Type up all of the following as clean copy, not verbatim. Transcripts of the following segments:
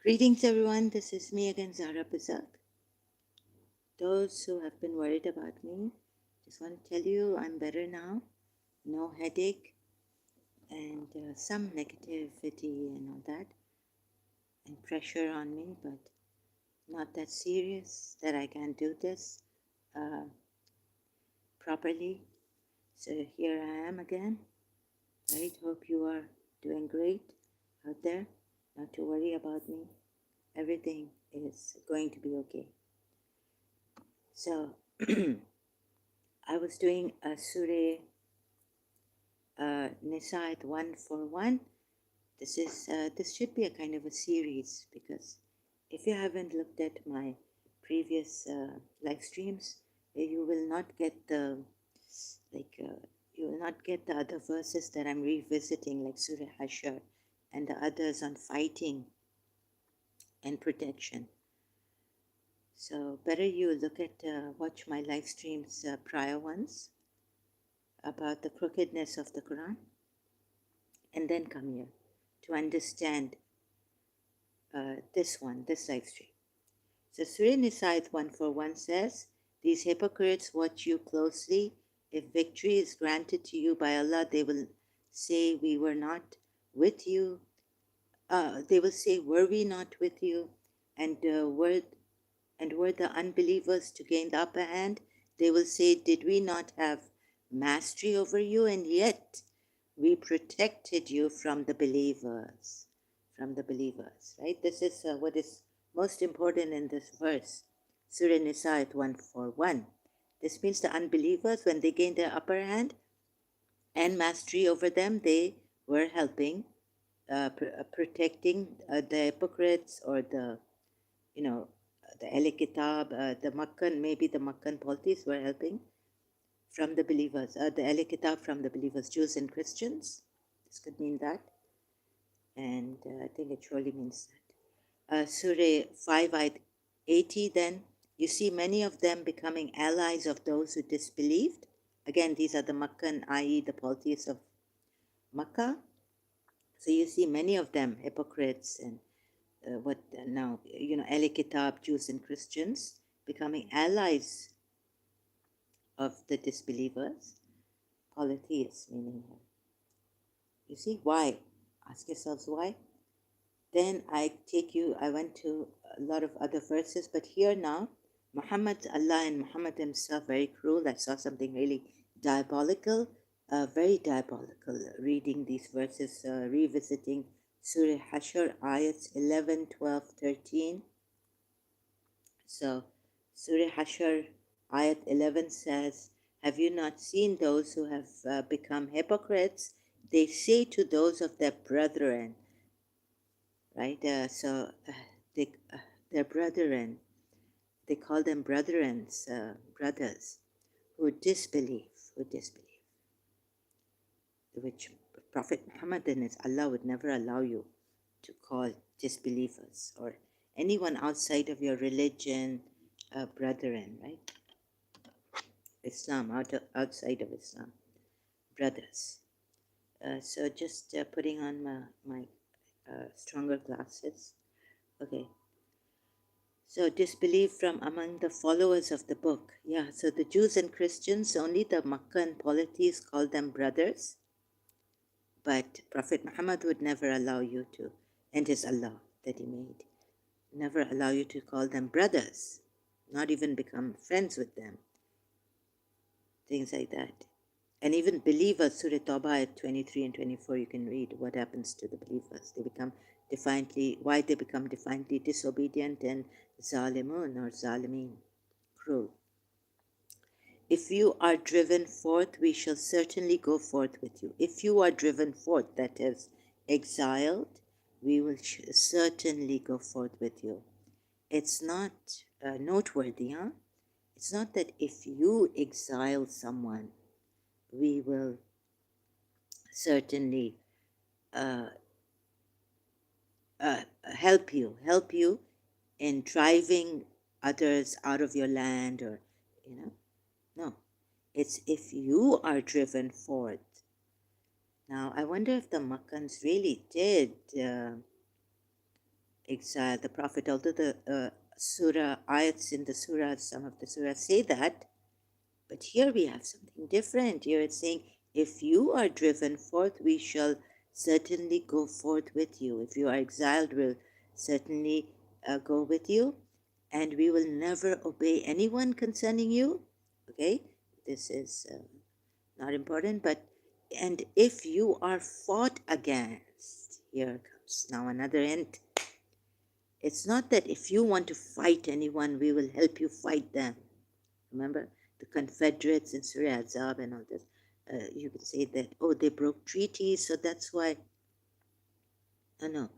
Greetings everyone, this is me again, Zara Bazak. Those who have been worried about me, just want to tell you I'm better now. No headache and some negativity and all that and pressure on me, but not that serious that I can't do this uh, properly. So here I am again. Right, hope you are doing great out there. Not to worry about me. Everything is going to be okay. So I was doing a Surah Nisa'at 141. This should be a kind of a series, because if you haven't looked at my previous live streams, you will not get the you will not get the other verses that I'm revisiting, like Surah Hashr and the others on fighting and protection. So better you look at watch my live streams, prior ones, about the crookedness of the Quran, and then come here to understand this live stream. So Surah Nisa'at 141 says, "These hypocrites watch you closely. If victory is granted to you by Allah, they will say, we were not with you. They will say, were we not with you? And were the unbelievers to gain the upper hand? They will say, did we not have mastery over you? And yet we protected you from the believers." From the believers, right? This is what is most important in this verse, Surah Nisa'at 141. This means the unbelievers, when they gained their upper hand and mastery over them, they were helping, protecting the hypocrites, or the, the Ahl Kitab, the Makkan, maybe the Makkan polities were helping from the believers, the Ahl Kitab from the believers, Jews and Christians. This could mean that. And I think it surely means that. Surah 5, Ayat 80, then, you see many of them becoming allies of those who disbelieved. Again, these are the Makkan, i.e. the polities of Makkah. So you see many of them, hypocrites and Ahl Kitab, Jews and Christians, becoming allies of the disbelievers. Polytheists, meaning. You see, why? Ask yourselves why. Then I went to a lot of other verses, but here now, Muhammad's Allah and Muhammad himself, very cruel. I saw something really diabolical, very diabolical, reading these verses, revisiting Surah Hashr, Ayats 11, 12, 13. So, Surah Hashr, Ayat 11 says, "Have you not seen those who have become hypocrites? They say to those of their brethren," right? Their brethren, they call them brothers, who disbelieve, which Prophet Muhammad and his Allah would never allow you to call disbelievers or anyone outside of your religion brethren, right? Islam, outside of Islam, brothers. So just putting on my stronger glasses. Okay. So disbelief from among the followers of the book. Yeah, so the Jews and Christians, only the Makkan polities call them brothers. But Prophet Muhammad would never allow you to, and his Allah that he made, never allow you to call them brothers, not even become friends with them. Things like that. And even believers, Surah Tawbah at 23 and 24, you can read what happens to the believers. They become why they become defiantly disobedient and zalimun or zalimeen, cruel. "If you are driven forth, we shall certainly go forth with you." If you are driven forth, that is, exiled, we will certainly go forth with you. It's not noteworthy, huh? It's not that if you exile someone, we will certainly help you in driving others out of your land, or no, it's if you are driven forth. Now I wonder if the Makkans really did exile the Prophet, although the Surah, ayats in the Surah, some of the Surahs say that, but here we have something different. Here it's saying, if you are driven forth, we shall certainly go forth with you. If you are exiled, we'll certainly go with you, and we will never obey anyone concerning you. Okay, this is not important, but and if you are fought against, here comes now another hint. It's not that if you want to fight anyone, we will help you fight them. Remember the Confederates in Surah Azab and all this. You could say that, oh, they broke treaties, so that's why. No, no.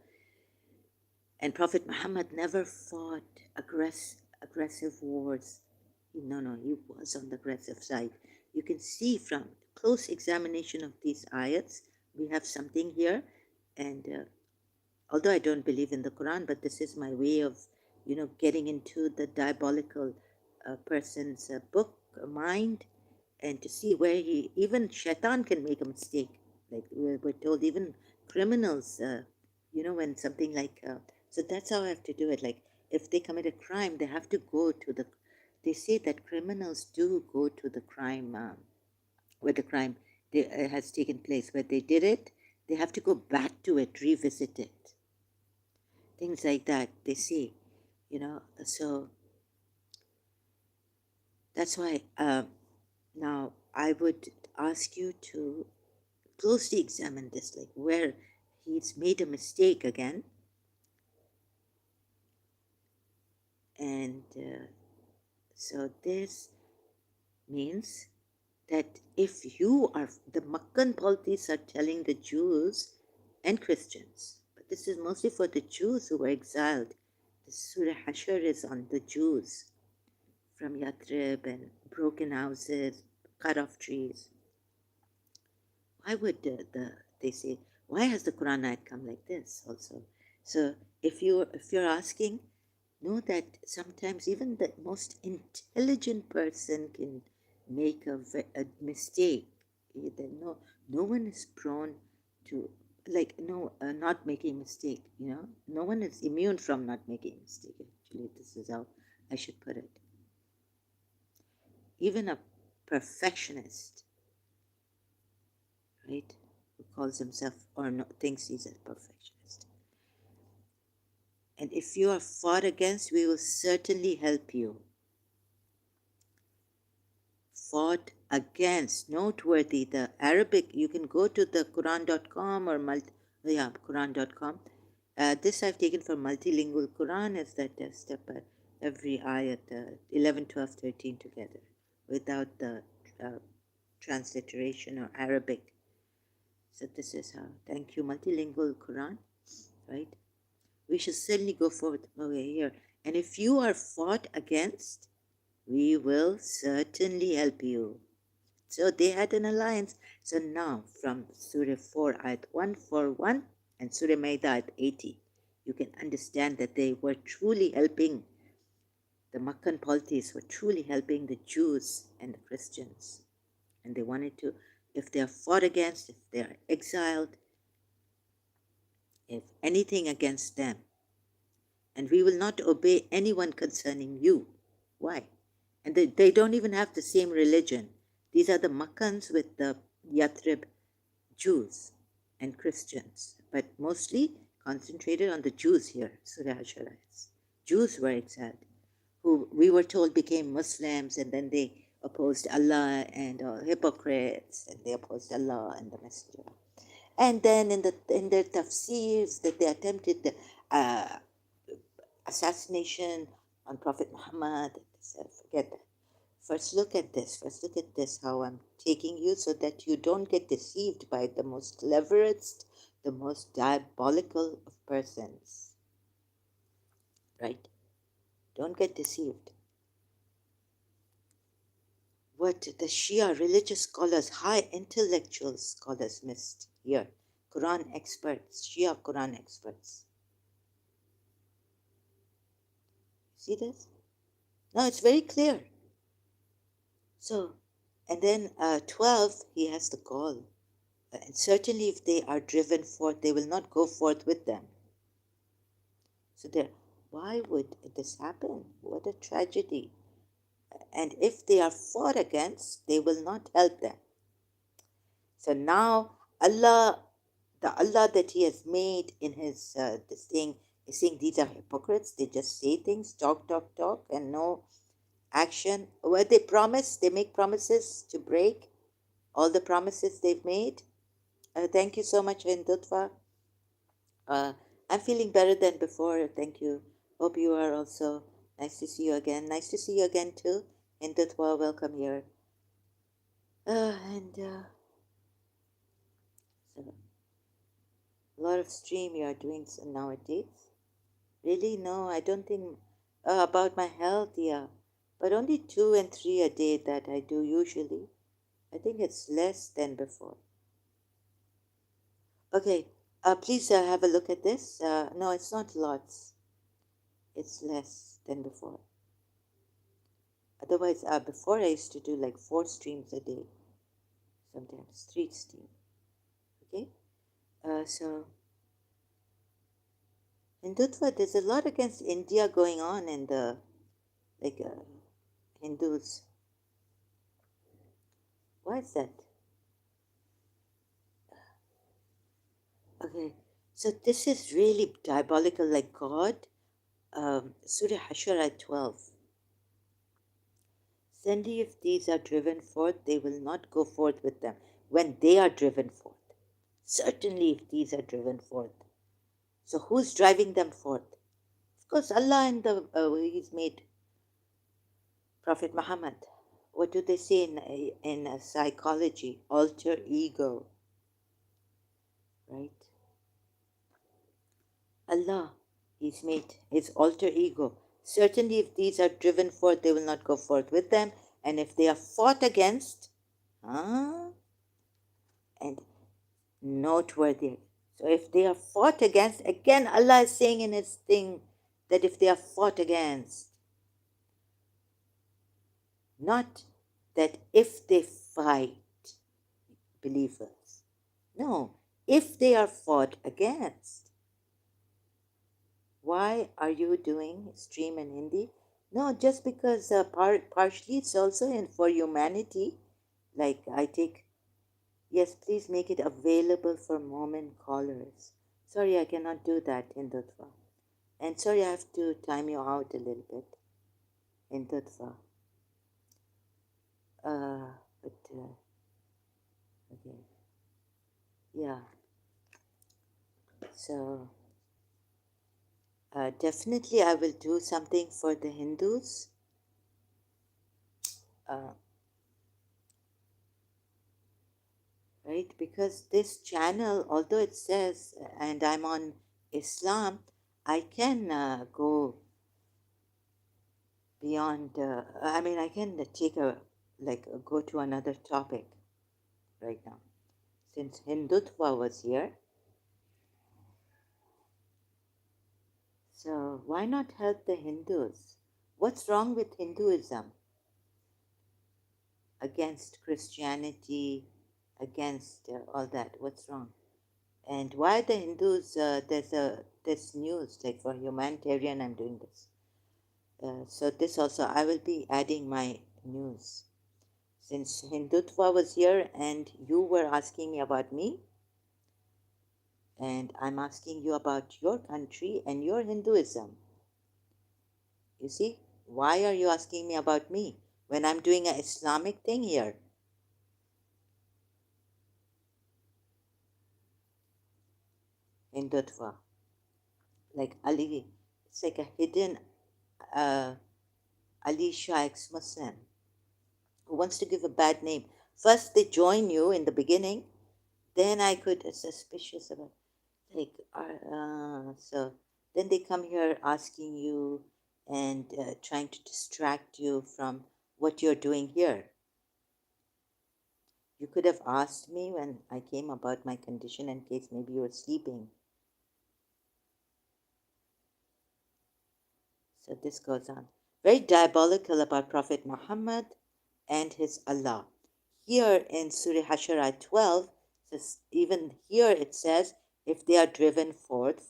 And Prophet Muhammad never fought aggressive wars. No, no, he was on the aggressive side. You can see from close examination of these ayats, we have something here. And although I don't believe in the Quran, but this is my way of, getting into the diabolical person's book, mind, and to see where even shaitan can make a mistake. Like we're told, even criminals, when something like, so that's how I have to do it. Like if they commit a crime, they have to go to they say that criminals do go to the crime, where the crime has taken place, where they did it, they have to go back to it, revisit it. Things like that, they say, so that's why now I would ask you to closely examine this, like where he's made a mistake again. And so this means that if you are, the Makkan polities are telling the Jews and Christians, but this is mostly for the Jews who were exiled. The Surah Hashr is on the Jews from Yathrib and broken houses, cut off trees. Why would they say, why has the Quran ayat come like this also? So if you're asking, know that sometimes even the most intelligent person can make a mistake. No one is prone to, like, not making a mistake. No one is immune from not making a mistake. Actually, this is how I should put it. Even a perfectionist, right, who calls himself or thinks he's a perfectionist. And if you are fought against, we will certainly help you. Fought against, noteworthy. The Arabic, you can go to the Quran.com or Quran.com. This I've taken from Multilingual Quran, is that step every ayat, 11, 12, 13 together, without the transliteration or Arabic. So this is how. Thank you, Multilingual Quran, right? We should certainly go forward over here. And if you are fought against, we will certainly help you. So they had an alliance. So now from Surah 4, Ayat 141 and Surah Maida, Ayat 80, you can understand that they were truly helping, the Makkan polities were truly helping the Jews and the Christians. And they wanted to, if they are fought against, if they are exiled, if anything against them, and we will not obey anyone concerning you. Why? And they don't even have the same religion. These are the Makkans with the Yathrib Jews and Christians, but mostly concentrated on the Jews here, Surah Hasharites. Jews were exiled, who we were told became Muslims, and then they opposed Allah and hypocrites, and they opposed Allah and the Messenger. And then in their tafsirs that they attempted the assassination on Prophet Muhammad, forget that. First look at this. First look at this, how I'm taking you so that you don't get deceived by the most cleverest, the most diabolical of persons. Right? Don't get deceived. What the Shia religious scholars, high intellectual scholars missed here. Quran experts, Shia Quran experts. See this? Now it's very clear. So, and then 12, he has the call. And certainly if they are driven forth, they will not go forth with them. So there, why would this happen? What a tragedy. And if they are fought against, they will not help them. So now Allah, the Allah that He has made in His this thing, is saying these are hypocrites. They just say things, talk, and no action. Where they promise, they make promises to break all the promises they've made. Thank you so much, Hindutva. I'm feeling better than before. Thank you. Hope you are also. Nice to see you again. Nice to see you again too. Hindutva, welcome here. And so a lot of stream you are doing nowadays. Really? No, I don't think about my health, yeah. But only 2 and 3 a day that I do usually. I think it's less than before. Okay, please have a look at this. No, it's not lots. It's less than before. Otherwise, before I used to do like 4 streams a day, sometimes 3 streams. Okay, so in Dutva, there's a lot against India going on in the like Hindus. Why is that? Okay, so this is really diabolical, like God. Surah Hashr at 12. Certainly, if these are driven forth, they will not go forth with them when they are driven forth. Certainly, if these are driven forth. So, who's driving them forth? Of course, Allah and He's made Prophet Muhammad. What do they say in psychology? Alter ego, right? Allah, He's made His alter ego. Certainly, if these are driven forth, they will not go forth with them. And if they are fought against, and noteworthy. So if they are fought against, again, Allah is saying in His thing that if they are fought against, not that if they fight believers. No, if they are fought against. Why are you doing stream in Hindi? No, just because partially it's also in for humanity. Like I take, yes, please make it available for moment callers. Sorry, I cannot do that in Dutva. And sorry, I have to time you out a little bit in Dutva. But okay, yeah. So definitely, I will do something for the Hindus. Right? Because this channel, although it says, and I'm on Islam, I can go beyond, I mean, I can take go to another topic right now. Since Hindutva was here, so why not help the Hindus? What's wrong with Hinduism against Christianity, against all that? What's wrong? And why the Hindus? There's news like for humanitarian. I'm doing this. So this also I will be adding my news. Since Hindutva was here and you were asking me about me, and I'm asking you about your country and your Hinduism. You see, why are you asking me about me when I'm doing an Islamic thing here? Hindutva, like Ali, it's like a hidden Shia ex-Muslim who wants to give a bad name. First, they join you in the beginning, then I could suspicious about like so. Then they come here asking you and trying to distract you from what you're doing here. You could have asked me when I came about my condition in case maybe you were sleeping. So this goes on. Very diabolical about Prophet Muhammad and his Allah. Here in Surah Hashr 12, even here it says, if they are driven forth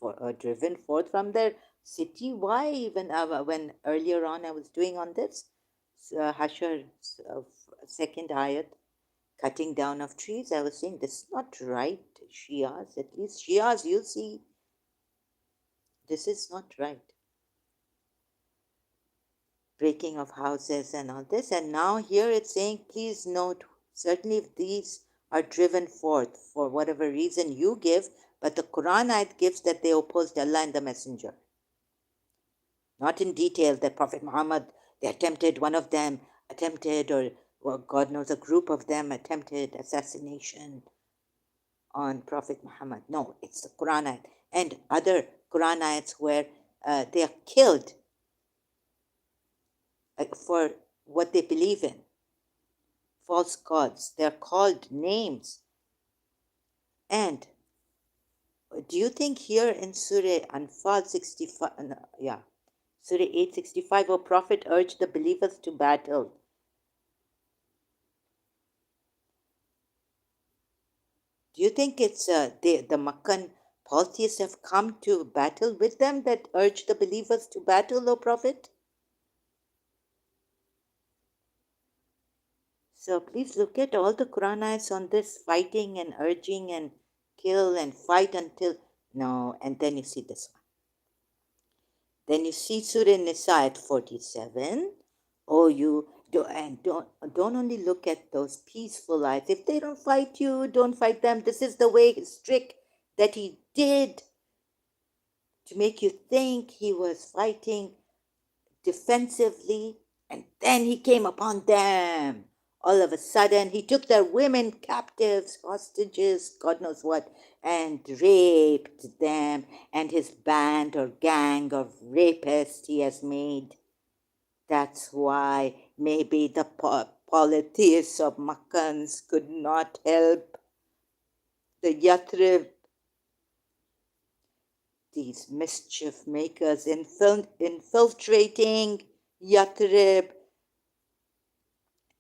from their city, why even when earlier on I was doing on this Hashr second ayat, cutting down of trees, I was saying this is not right, Shias, at least Shias, you see, this is not right. Breaking of houses and all this. And now here it's saying, please note, certainly if these are driven forth for whatever reason you give, but the Quran ayat gives that they opposed Allah and the Messenger. Not in detail that Prophet Muhammad, they attempted, one of them attempted, or well, God knows, a group of them attempted assassination on Prophet Muhammad. No, it's the Quran ayat and other Quran ayats where they are killed for what they believe in. False gods, they're called names. And do you think here in Surah Anfal 65, Surah 865, O Prophet, urged the believers to battle? Do you think it's the Makkan polytheists have come to battle with them that urged the believers to battle, O Prophet? So please look at all the Quran ayats on this fighting and urging and kill and fight until no, and then you see this one. Then you see Surah Nisa at 47. Oh, you do, and don't only look at those peaceful eyes. If they don't fight you, don't fight them. This is the way strict that he did to make you think he was fighting defensively, and then he came upon them. All of a sudden, he took their women captives, hostages, God knows what, and raped them, and his band or gang of rapists he has made. That's why maybe the polytheists of Makkans could not help the Yathrib, these mischief makers infiltrating Yathrib,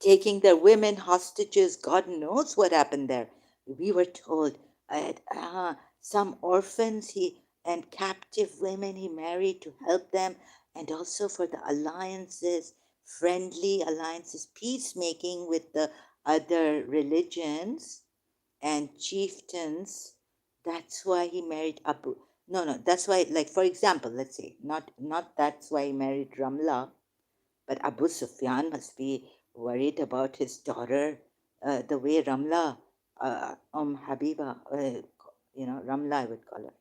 taking their women hostages. God knows what happened there. We were told some orphans he and captive women he married to help them, and also for the alliances, friendly alliances, peacemaking with the other religions and chieftains. That's why he married Abu. No, that's why, like for example, let's say not that's why he married Ramla, but Abu Sufyan must be worried about his daughter, the way Ramla, Habiba, Ramla I would call her,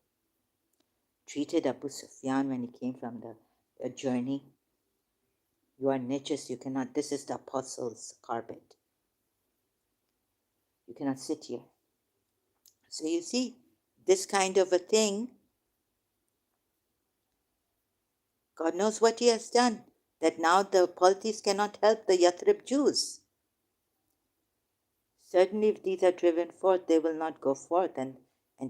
treated Abu Sufyan when he came from the journey. You are niches, you cannot, this is the apostles' carpet. You cannot sit here. So you see, this kind of a thing, God knows what he has done, that now the polytheists cannot help the Yathrib Jews. Certainly, if these are driven forth, they will not go forth. And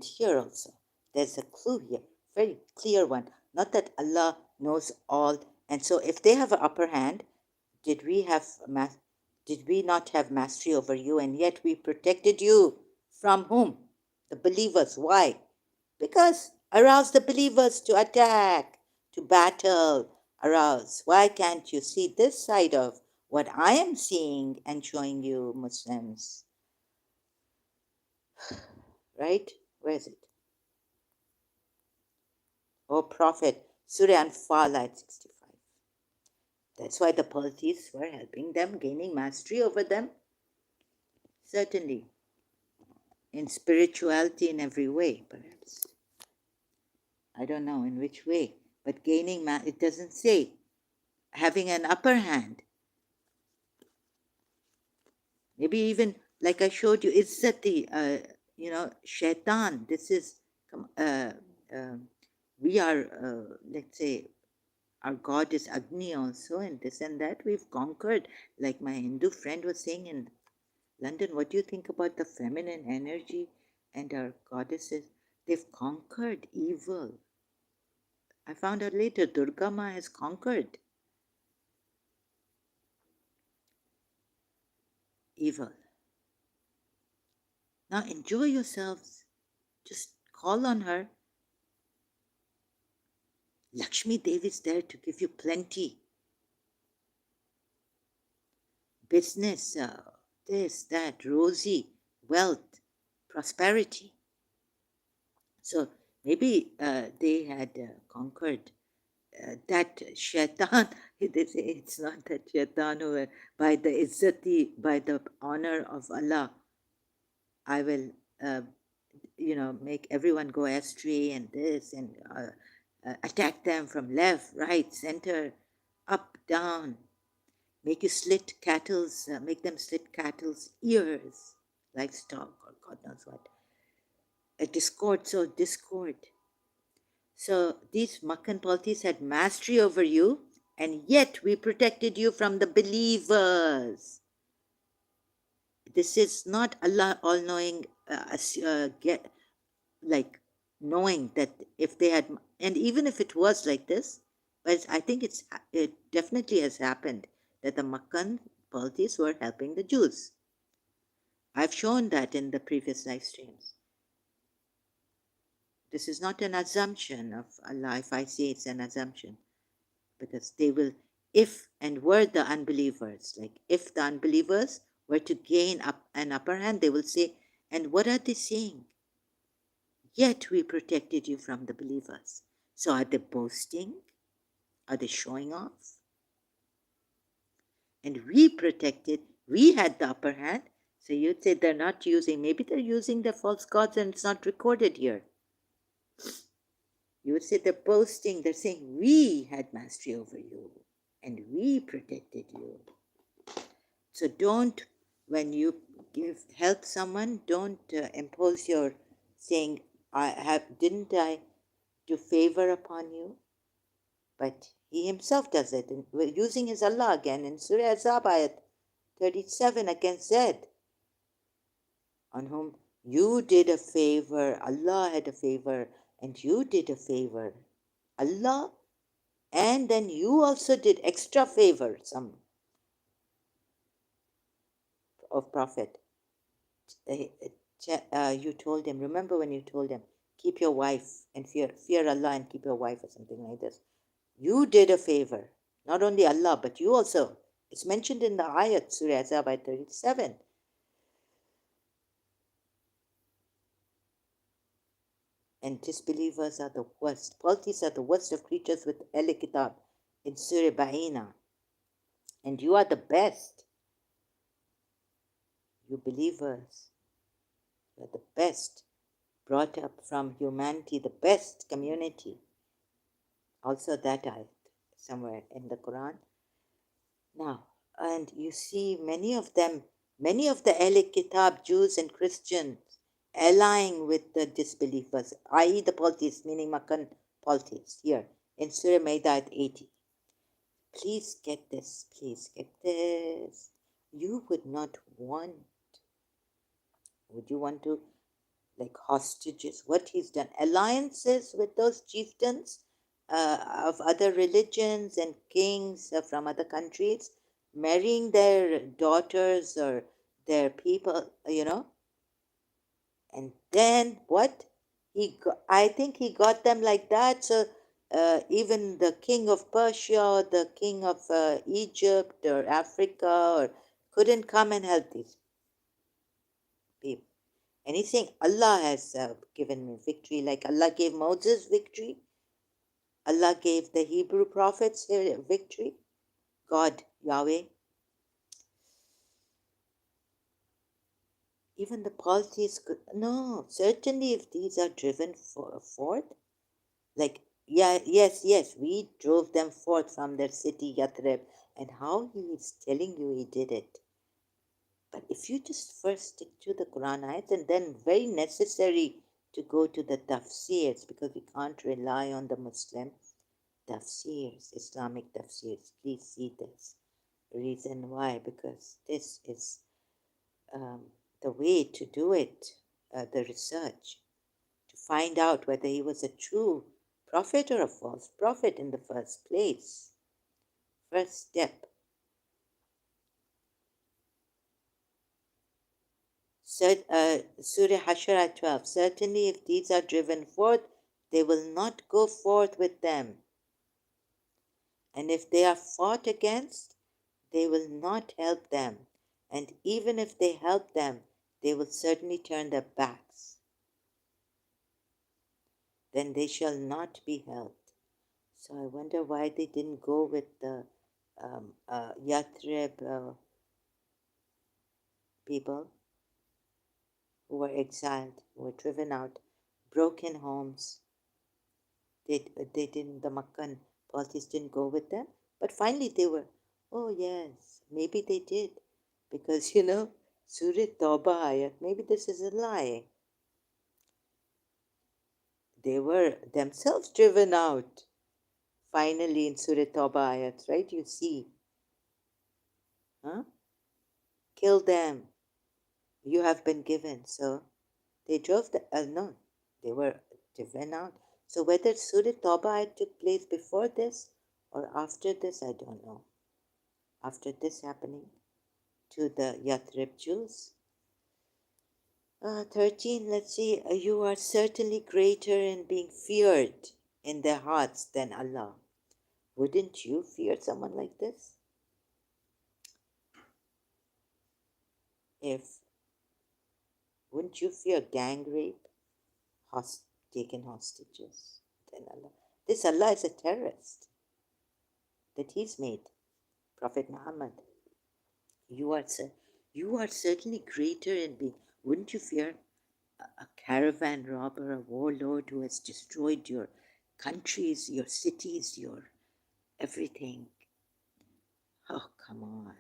here also, there's a clue here, very clear one. Not that Allah knows all. And so, if they have an upper hand, did we not have mastery over you? And yet we protected you from whom? The believers. Why? Because arouse the believers to attack, to battle. Arouse. Why can't you see this side of what I am seeing and showing you, Muslims? Right? Where is it? Oh, Prophet, Surah Anfal at 65. That's why the polytheists were helping them, gaining mastery over them. Certainly, in spirituality in every way, perhaps. I don't know in which way, but gaining, it doesn't say having an upper hand. Maybe even, like I showed you, it's that shaitan. This is, uh, we are, let's say, our God is Agni also, and this and that. We've conquered. Like my Hindu friend was saying in London, what do you think about the feminine energy and our goddesses? They've conquered evil. I found out later Durga Ma has conquered evil. Now enjoy yourselves. Just call on her. Lakshmi Devi is there to give you plenty. Business, this, that, rosy, wealth, prosperity. So maybe they had conquered that shaitan. They say it's not that shaitan who, by the izzati, by the honor of Allah, I will, make everyone go astray and this and attack them from left, right, center, up, down, make them slit cattle's ears, livestock, or God knows what. A discord. So these Makkan polities had mastery over you, and yet we protected you from the believers. This is not Allah all-knowing, like knowing that if they had, and even if it was like this, but I think it definitely has happened that the Makkan polities were helping the Jews. I've shown that in the previous live streams. This is not an assumption of Allah. If I say it's an assumption, because they will, if and were the unbelievers, like if the unbelievers were to gain an upper hand, they will say, and what are they saying? Yet we protected you from the believers. So are they boasting? Are they showing off? And we had the upper hand. So you'd say they're not using, maybe they're using the false gods and it's not recorded here. You would say they're boasting, they're saying, we had mastery over you and we protected you. So don't, when you help someone, don't impose your saying, didn't I do favor upon you? But he himself does it. And we're using his Allah again in Surah Azab ayat 37 against Zed, on whom you did a favor, Allah had a favor, and you did a favor. Allah, and then you also did extra favor, some of Prophet. You told him, remember when you told him, keep your wife and fear Allah and keep your wife, or something like this. You did a favor, not only Allah, but you also. It's mentioned in the ayat, Surah Azab 37. And disbelievers are the worst. Polytheists are the worst of creatures with Kitab in Surah Bahina. And you are the best. You believers, you are the best. Brought up from humanity, the best community. Also that ayat somewhere in the Quran. Now, and you see many of the Kitab, Jews and Christians, allying with the disbelievers, i.e. the polytheists, meaning Makkan polytheists, here in Surah Maida 80. Please get this. You would you want to, like hostages, what he's done, alliances with those chieftains of other religions and kings from other countries, marrying their daughters or their people, and then what? I think he got them like that. So even the king of Persia or the king of Egypt or Africa couldn't come and help these people. And he's saying, Allah has given me victory, like Allah gave Moses victory. Allah gave the Hebrew prophets victory. God, Yahweh. Even the polytheists could, no, certainly if these are driven forth, like, yes, we drove them forth from their city, Yathrib, and how he is telling you he did it. But if you just first stick to the Quran ayats, and then very necessary to go to the tafsirs, because we can't rely on the Muslim tafsirs, Islamic tafsirs. Please see this. Reason why, because this is the way to do it, the research, to find out whether he was a true prophet or a false prophet in the first place. First step. Surah Hashr at 12. Certainly, if these are driven forth, they will not go forth with them. And if they are fought against, they will not help them. And even if they help them, they will certainly turn their backs. Then they shall not be helped. So I wonder why they didn't go with the Yathrib people who were exiled, who were driven out, broken homes. They didn't, the Makkan policies didn't go with them. But finally they were, oh yes, maybe they did. Because, Surah Tawbah ayat, maybe this is a lie. They were themselves driven out. Finally in Surah Tawbah ayats, right? You see, huh? Kill them. You have been given. So they drove the, no, they were driven out. So whether Surah Tawbah ayat took place before this or after this, I don't know. After this happening to the Yathrib Jews. 13, let's see. You are certainly greater in being feared in their hearts than Allah. Wouldn't you fear someone like this? If Wouldn't you fear gang rape, taken hostages than Allah? This Allah is a terrorist that He's made. Prophet Muhammad, you are certainly greater in being. Wouldn't you fear a caravan robber, a warlord who has destroyed your countries, your cities, your everything? Oh, come on.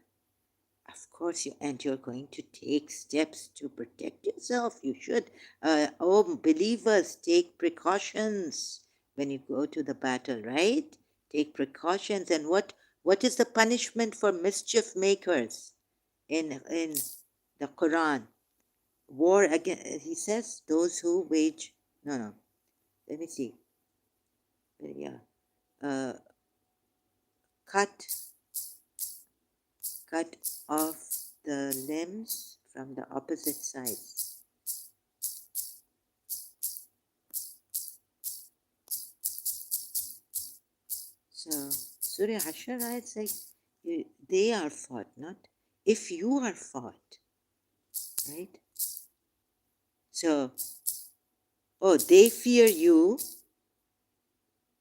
Of course, you're going to take steps to protect yourself. You should. Oh, believers, take precautions when you go to the battle, right? Take precautions. And what is the punishment for mischief makers in the Quran? War against, he says, those who wage. No. Let me see. Yeah. Uh, cut off the limbs from the opposite sides. So Surah Hashr is like they are fought, not if you are fought, right? So, they fear you,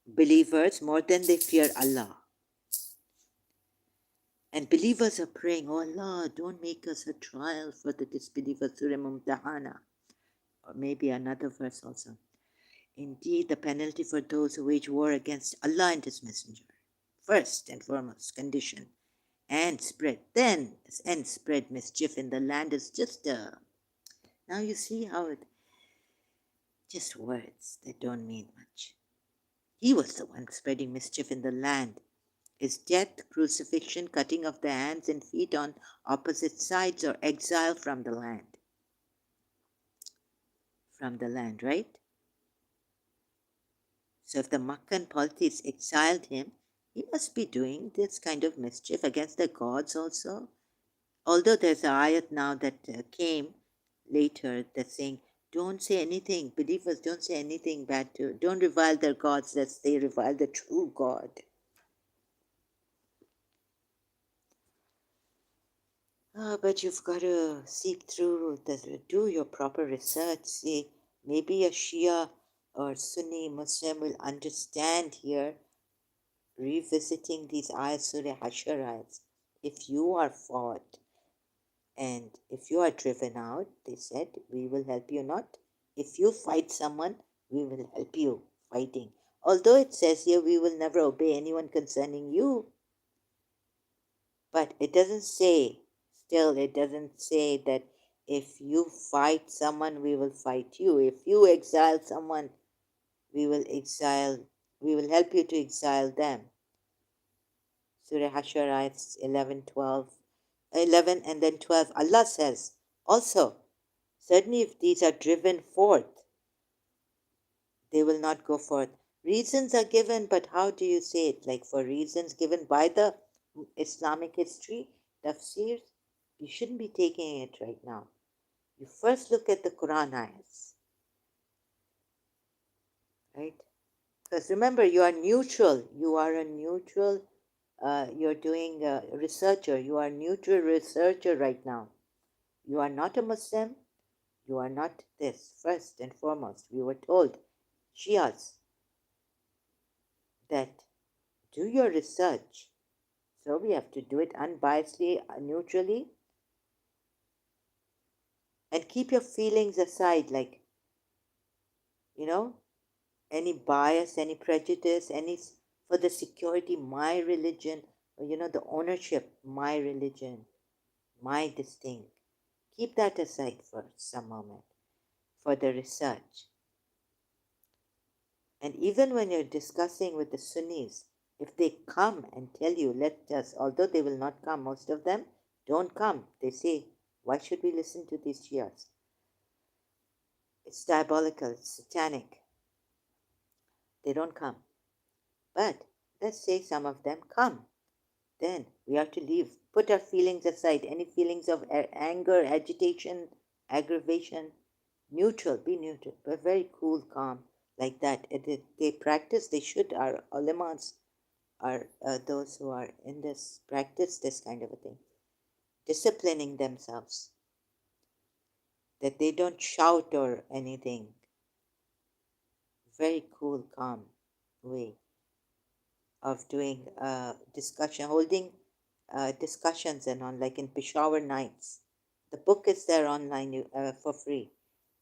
believers, more than they fear Allah. And believers are praying, oh Allah, don't make us a trial for the disbelievers, Surah Mumtahana. Or maybe another verse also. Indeed, the penalty for those who wage war against Allah and His Messenger, first and foremost condition, and spread mischief in the land is just now you see how it just words that don't mean much. He was the one spreading mischief in the land. Is death, crucifixion, cutting of the hands and feet on opposite sides, or exile from the land? From the land, right? So if the Makkan polities exiled him, he must be doing this kind of mischief against the gods also. Although there's an ayat now that came later that's saying, don't say anything, believers don't say anything bad don't revile their gods lest they revile the true God. But you've got to seek through, do your proper research. See, maybe a Shia or Sunni Muslim will understand here, revisiting these ayats, Surah Hashr ayats. If you are fought and if you are driven out, they said, we will help you not. If you fight someone, we will help you fighting. Although it says here, we will never obey anyone concerning you. But it doesn't say that if you fight someone, we will fight you. If you exile someone, we will help you to exile them. Surah Hashr ayats 11 and then 12. Allah says, also, certainly if these are driven forth, they will not go forth. Reasons are given, but how do you say it? Like for reasons given by the Islamic history, tafsirs, you shouldn't be taking it right now. You first look at the Quran ayats, right? Because remember, you are neutral. You are a neutral. You're doing a researcher. You are a neutral researcher right now. You are not a Muslim. You are not this. First and foremost, we were told, Shias, that do your research. So we have to do it unbiasedly, neutrally, and keep your feelings aside, like, you know, any bias, any prejudice, for the security, my religion, the ownership, my religion, my this thing. Keep that aside for some moment for the research. And even when you're discussing with the Sunnis, if they come and tell you, let us, although they will not come, most of them don't come. They say, why should we listen to these Shias? It's diabolical, it's satanic. They don't come. But let's say some of them come. Then we have to leave, put our feelings aside, any feelings of anger, agitation, aggravation, neutral, be neutral, but very cool, calm, like that. They practice, they should, our ulamas are those who are in this, practice this kind of a thing, disciplining themselves, that they don't shout or anything, very cool, calm way of doing discussion, holding discussions and on, like in Peshawar nights. The book is there online for free.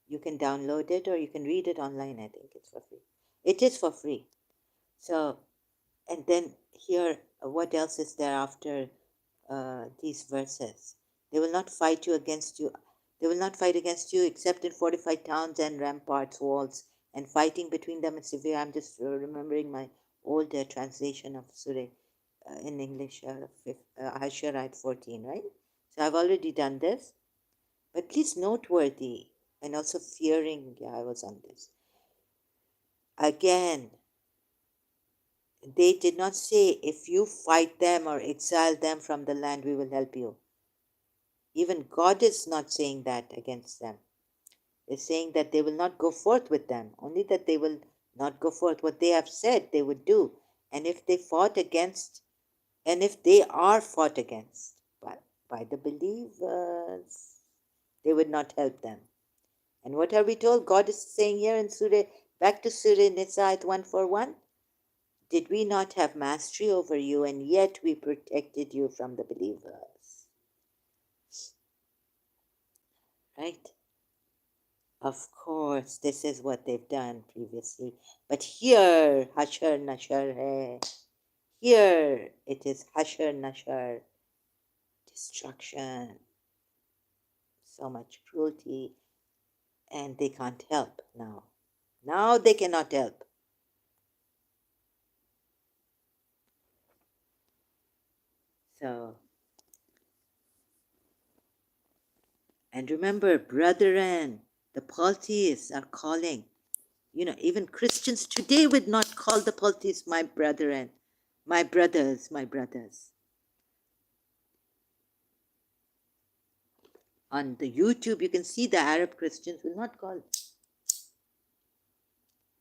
You can download it or you can read it online. I think it's for free. It is for free. So, and then here, what else is there after these verses? They will not fight you against you. They will not fight against you except in fortified towns and ramparts, walls, and fighting between them is severe. I'm just remembering my old translation of Surah in English, Hashr ayat 14, right? So I've already done this, but please noteworthy and also fearing, yeah, I was on this. Again, they did not say, if you fight them or exile them from the land, we will help you. Even God is not saying that against them. They're saying that they will not go forth with them, only that they will not go forth. What they have said they would do. And if they fought against, and if they are fought against by the believers, they would not help them. And what are we told? God is saying here in Surah, back to Surah Nisa 141, did we not have mastery over you, and yet we protected you from the believers? Right? Of course, this is what they've done previously. But here, Hashr Nashr hai. Here it is Hashr Nashr. Destruction. So much cruelty. And they can't help now. Now they cannot help. So, and remember, brethren, the polytheists are calling. Even Christians today would not call the polytheists my brethren, my brothers, my brothers. On the YouTube, you can see the Arab Christians will not call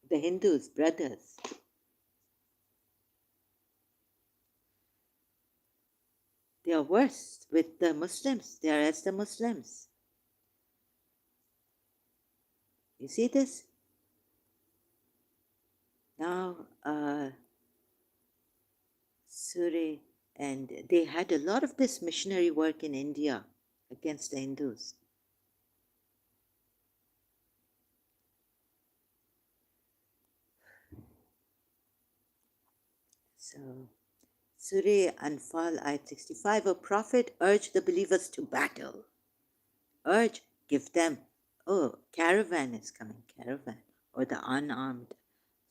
the Hindus brothers. They are worse with the Muslims. They are as the Muslims. You see this? Now, Surah, and they had a lot of this missionary work in India against the Hindus. So, Surah Anfal, ayat 65, a prophet urged the believers to battle. Urge, give them, oh, caravan is coming, caravan, or the unarmed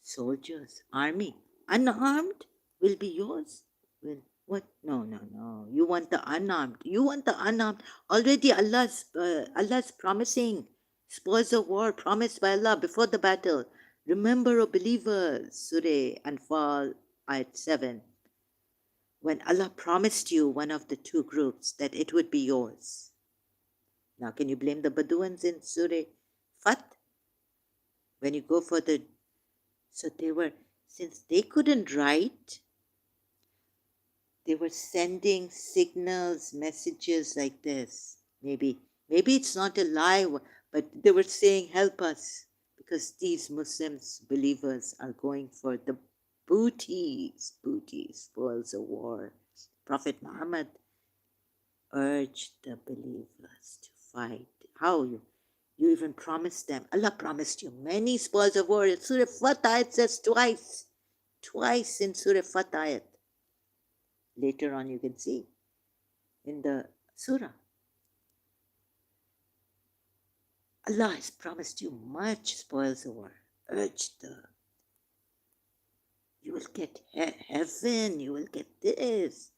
soldiers, army. Unarmed will be yours. Will what? No, no, no. You want the unarmed. You want the unarmed. Already Allah's promising spoils of war promised by Allah before the battle. Remember, O believers, Surah Anfal, ayat 7, when Allah promised you one of the two groups that it would be yours. Now, can you blame the Bedouins in Surah Fat? When you go for the... So they were, since they couldn't write, they were sending signals, messages like this. Maybe it's not a lie, but they were saying, help us, because these Muslims, believers, are going for the booties, spoils of war. Prophet Muhammad urged the believers to fight. How you even promised them? Allah promised you many spoils of war. Surah Fat ayat says twice in Surah Fat ayat. Later on you can see in the surah. Allah has promised you much spoils of war. Urged the... You will get heaven, you will get this.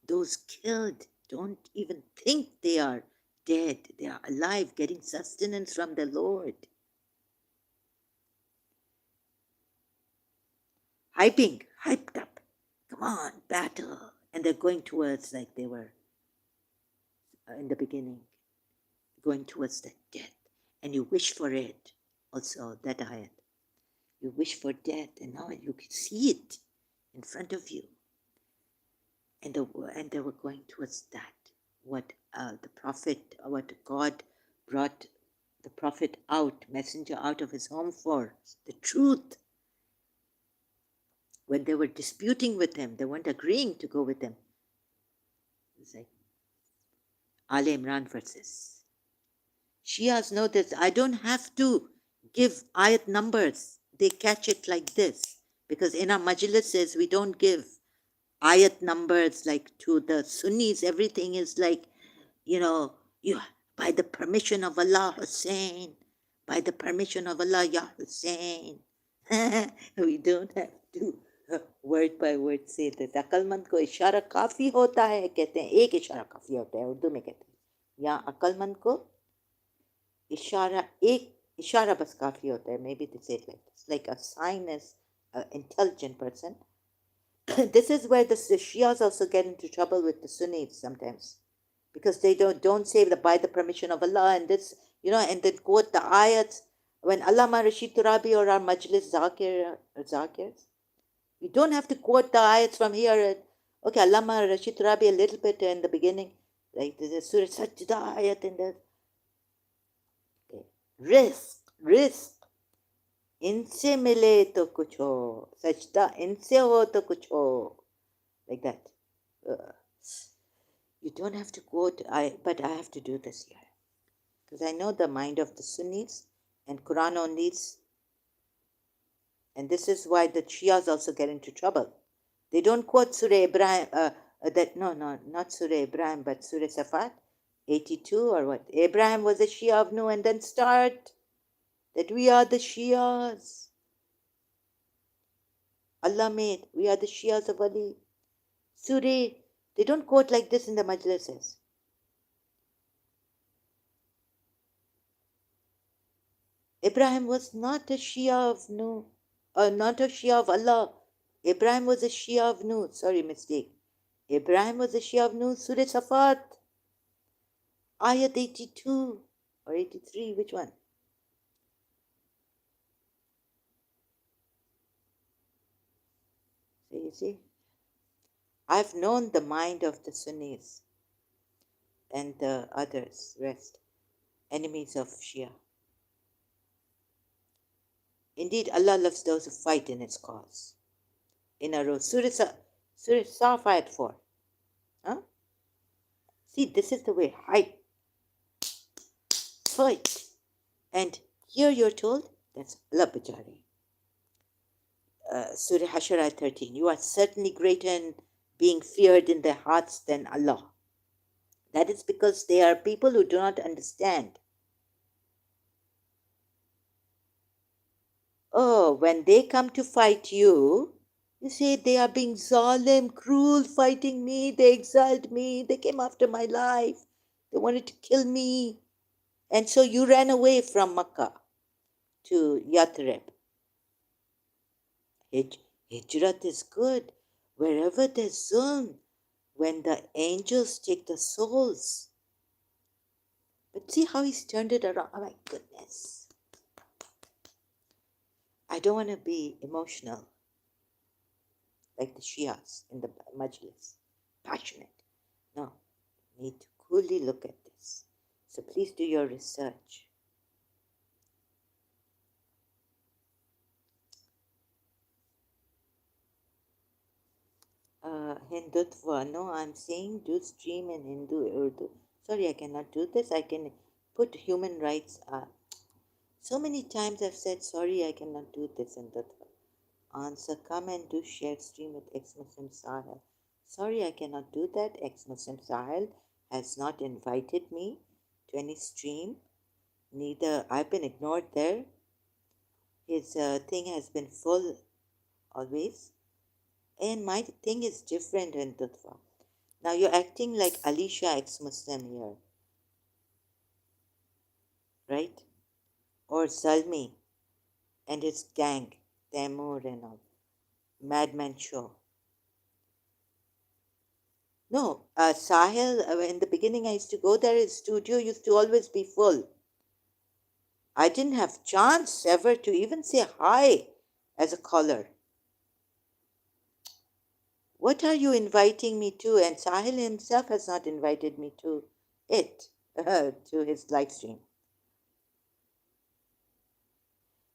Those killed, don't even think they are dead. They are alive, getting sustenance from the Lord. Hyped up. Come on, battle. And they're going towards, like they were in the beginning, going towards the death. And you wish for it. Also, that ayat. You wish for death, and now you can see it in front of you. And they were going towards that. What God brought the prophet out, messenger out of his home for, the truth. When they were disputing with him, they weren't agreeing to go with him. It's like Al Imran verses. Shias know this. I don't have to give ayat numbers. They catch it like this. Because in our majlises, we don't give ayat numbers like to the Sunnis. Everything is like, you by the permission of Allah, Hussein. By the permission of Allah, Ya Hussein. We don't have to word by word say that. अक्लमंद को इशारा काफ़ी होता है, कहते हैं एक इशारा काफ़ी होता है, उर्दू में कहते हैं. यहाँ अक्लमंद को एक इशारा बस काफ़ी होता है. Maybe they say it like this. Like a sign is an intelligent person. This is where the Shias also get into trouble with the Sunnis sometimes, because they don't say that by the permission of Allah and this, and then quote the ayats. When Allama Rashid Turabi or our Majlis Zakirs, we don't have to quote the ayats from here. Okay, Allama Rashid Turabi a little bit in the beginning, like the Surah Sajda ayat in the risk. इनसे मिले तो कुछ हो, सजदा इनसे हो तो कुछ हो, like that. You don't have to quote, but I have to do this here, because I know the mind of the Sunnis and Quran onlys, and this is why the Shias also get into trouble. They don't quote Surah Ibrahim, not Surah Ibrahim, but Surah Safat 82 or what. Abraham was a Shia of Nuh, and then start that we are the Shias. Allah made, we are the Shias of Ali. Surah, they don't quote like this in the majlises. Abraham was not a Shia of Nuh, not a Shia of Allah. Abraham was a Shia of Nuh. Sorry, mistake. Abraham was a Shia of Nuh. Surah Safat, Ayat 82 or 83, which one? So you see, I've known the mind of the Sunnis and the others, rest, enemies of Shia. Indeed, Allah loves those who fight in His cause. In a row, Surah Saf ayat 4. Huh? See, this is the way, fight. And here you're told, that's Allah Bajari. Surah Hashr ayat 13. You are certainly greater in being feared in their hearts than Allah. That is because they are people who do not understand. Oh, when they come to fight you, you say they are being zalim, cruel, fighting me, they exiled me, they came after my life, they wanted to kill me. And so you ran away from Makkah to Yathrib. Hijrat is good. Wherever there's zulm, when the angels take the souls. But see how he's turned it around. Oh my goodness. I don't want to be emotional like the Shias in the Majlis. Passionate. No, need to coolly look at this. So please do your research. Hindutva. No, I'm saying do stream in Hindu Urdu. Sorry, I cannot do this. I can put human rights. So many times I've said, sorry, I cannot do this in Hindutva. Answer, come and do shared stream with ex-Muslim Sahel. Sorry, I cannot do that. Ex-Muslim Sahel has not invited me to any stream. Neither, I've been ignored there. His thing has been full always. And my thing is different in Tutfa. Now you're acting like Alicia ex-Muslim here. Right? Or Salmi and his gang, Taimur and all. Madman Show. No, Sahil, in the beginning I used to go there, his studio used to always be full. I didn't have chance ever to even say hi as a caller. What are you inviting me to? And Sahil himself has not invited me to it, to his live stream.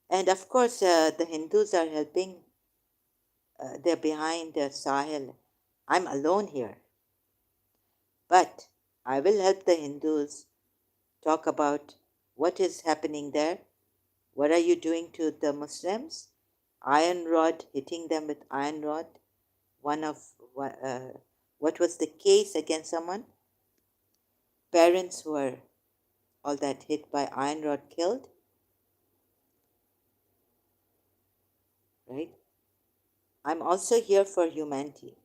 And of course, the Hindus are helping. They're behind Sahil. I'm alone here. But I will help the Hindus talk about what is happening there. What are you doing to the Muslims? Iron rod, hitting them with iron rod. What was the case against someone? Parents who were all that hit by iron rod killed. Right? I'm also here for humanity.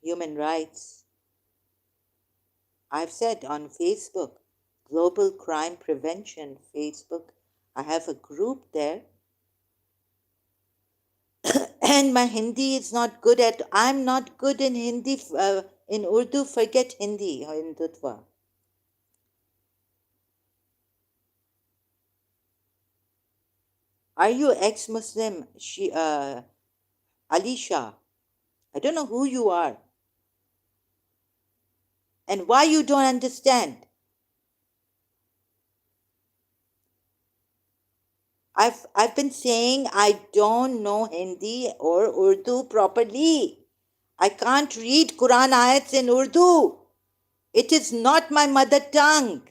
Human rights. I've said on Facebook, Global Crime Prevention, Facebook, I have a group there. And my Hindi is not good at, I'm not good in Hindi, in Urdu, forget Hindi or in Dutwa. Are you ex-Muslim, Alicia? I don't know who you are. And why you don't understand. I've been saying I don't know Hindi or Urdu properly. I can't read Quran ayats in Urdu. It is not my mother tongue.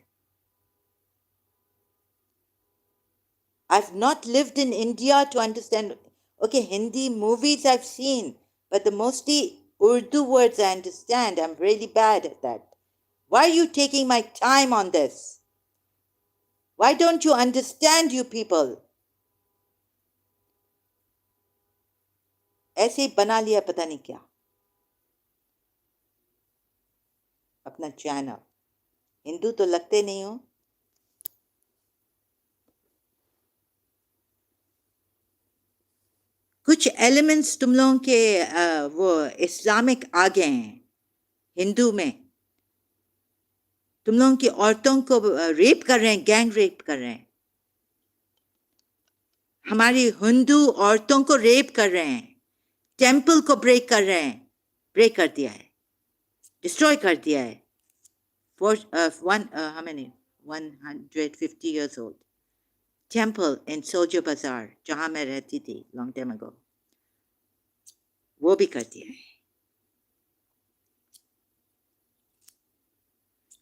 I've not lived in India to understand. Okay, Hindi movies I've seen, but the mostly Urdu words I understand. I'm really bad at that. Why are you taking my time on this? Why don't you understand, you people? ऐसे ही बना लिया पता नहीं क्या अपना channel. Hindu तो लगते नहीं हो. कुछ एलिमेंट्स तुम लोगों के वो इस्लामिक आ गए हैं हिंदू में. तुम लोगों की औरतों को रेप कर रहे हैं, गैंग रेप कर रहे हैं. हमारी हिंदू औरतों को रेप कर रहे हैं, टेम्पल को ब्रेक कर रहे हैं. ब्रेक कर दिया है, डिस्ट्रॉय कर दिया है. How many? 150 years old. Temple in Soldier Bazaar, जहां मैं रहती थी long time ago. वो भी कर दिया है.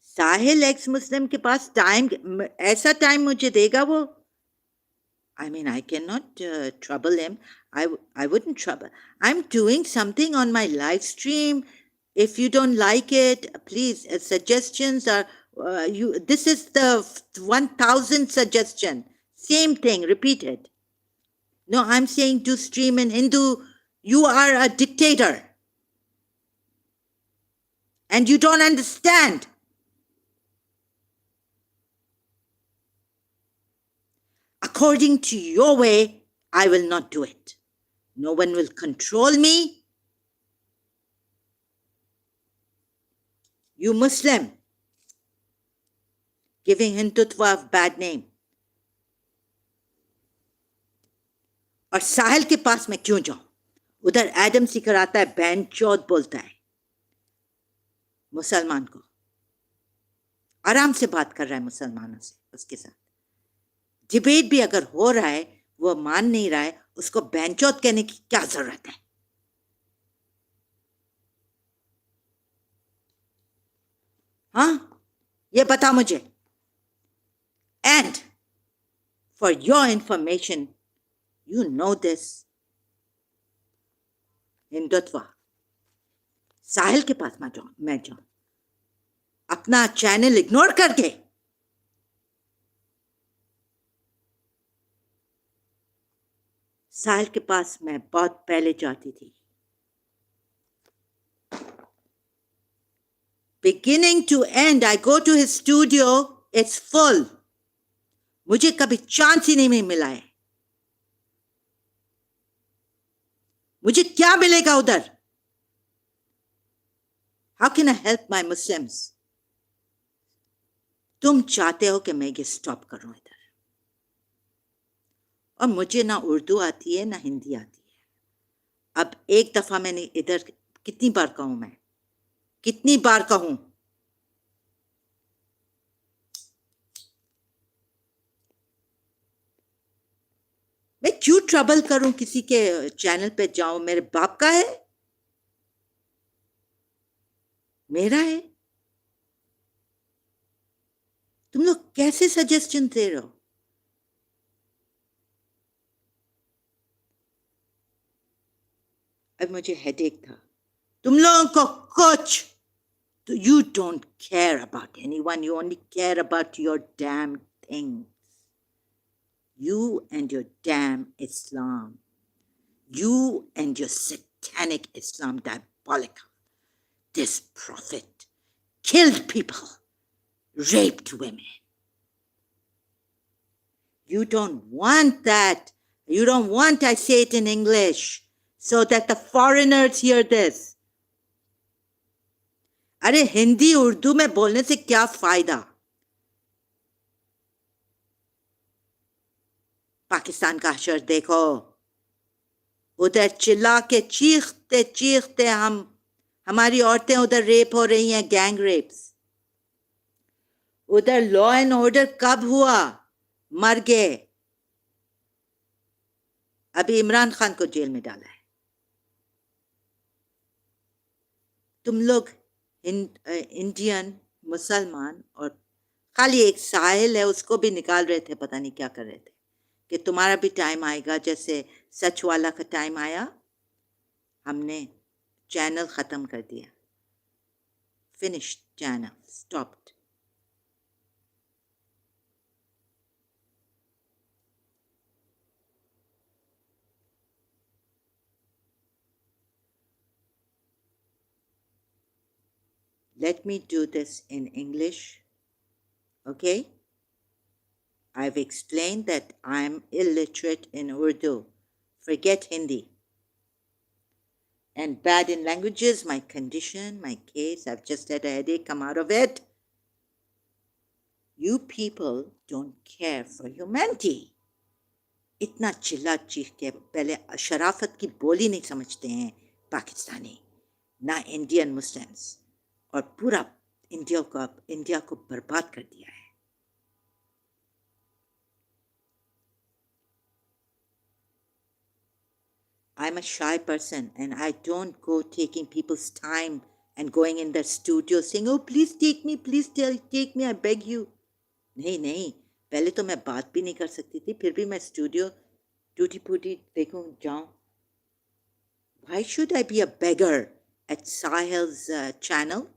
साहिल एक्स मुस्लिम के पास टाइम, ऐसा टाइम मुझे देगा वो. I mean, I cannot trouble him. I wouldn't trouble. I'm doing something on my live stream. If you don't like it, please, suggestions are, this is the 1000th suggestion. Same thing, repeat it. No, I'm saying do stream in Hindu. You are a dictator. And you don't understand. According to your way, I will not do it. No one will control me. You Muslim, giving Hindutva a bad name. और साहिल के पास मैं क्यों जाऊं? उधर Adam Sikar आता है, बैंचोद बोलता है मुसलमान को, आराम से बात कर रहा है मुसलमानों से, उसके साथ डिबेट भी अगर हो रहा है, वो मान नहीं रहा है, उसको बैंचोद कहने की क्या जरूरत है? हाँ, ये बता मुझे. And for your information, you know this, Hindutva साहिल के पास मैं जाऊं अपना चैनल इग्नोर करके? साहिल के पास मैं बहुत पहले जाती थी. Beginning to end, I go to his studio, it's full. मुझे कभी चांस ही नहीं मिला है. मुझे क्या मिलेगा उधर? How can I help my Muslims? तुम चाहते हो कि मैं ये स्टॉप करूं इधर, और मुझे ना उर्दू आती है ना हिंदी आती है. अब एक दफा मैंने इधर कितनी बार कहूं, मैं कितनी बार कहूं? मैं क्यों ट्रबल करूं, किसी के चैनल पे जाऊं? मेरे बाप का है, मेरा है. तुम लोग कैसे सजेशन दे रहे हो? अब मुझे हेडेक था. तुम लोगों को कुछ, you don't care about anyone, you only care about your damn things. You and your damn Islam. You and your satanic Islam, diabolical. This prophet killed people, raped women. You don't want that. You don't want I say it in English so that the foreigners hear this. अरे हिंदी उर्दू में बोलने से क्या फायदा? पाकिस्तान का हशर देखो, उधर चिल्ला के चीखते चीखते हमारी औरतें उधर रेप हो रही हैं, गैंग रेप्स. उधर लॉ एंड ऑर्डर कब हुआ? मर गए. अभी इमरान खान को जेल में डाला है. तुम लोग इंडियन मुसलमान, और खाली एक साहिल है, उसको भी निकाल रहे थे, पता नहीं क्या कर रहे थे, कि तुम्हारा भी टाइम आएगा, जैसे सच वाला का टाइम आया. हमने चैनल खत्म कर दिया, finished channel, stopped. Let me do this in English, okay? I've explained that I'm illiterate in Urdu. Forget Hindi. And bad in languages, my condition, my case, I've just had a headache, come out of it. You people don't care for humanity. इतना चिल्ला चीख के पहले शराफत की बोली नहीं समझते हैं पाकिस्तानी, ना इंडियन मुस्लिम्स, और पूरा इंडिया को बर्बाद कर दिया है. I'm a shy person and I don't go taking people's time and going in their studio saying, oh please take me, take me, I beg you. नहीं, पहले तो मैं बात भी नहीं कर सकती थी, फिर भी मैं स्टूडियो टूटी फूटी देखूं जाऊं. Why should I be a beggar at Sahil's channel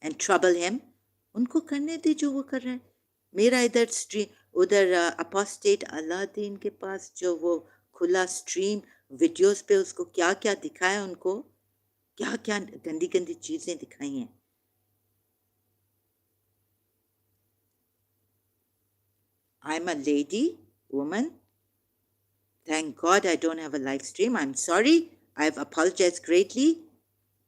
and trouble him? उनको करने दे जो वो कर रहे हैं. मेरा इधर उधर अपोस्टेट अलादीन के पास जो वो खुला स्ट्रीम वीडियोस पे उसको क्या क्या दिखाया, उनको क्या क्या गंदी गंदी चीजें दिखाई हैं. I'm a lady, woman. Thank God I don't have a live stream. I'm sorry. I've apologized greatly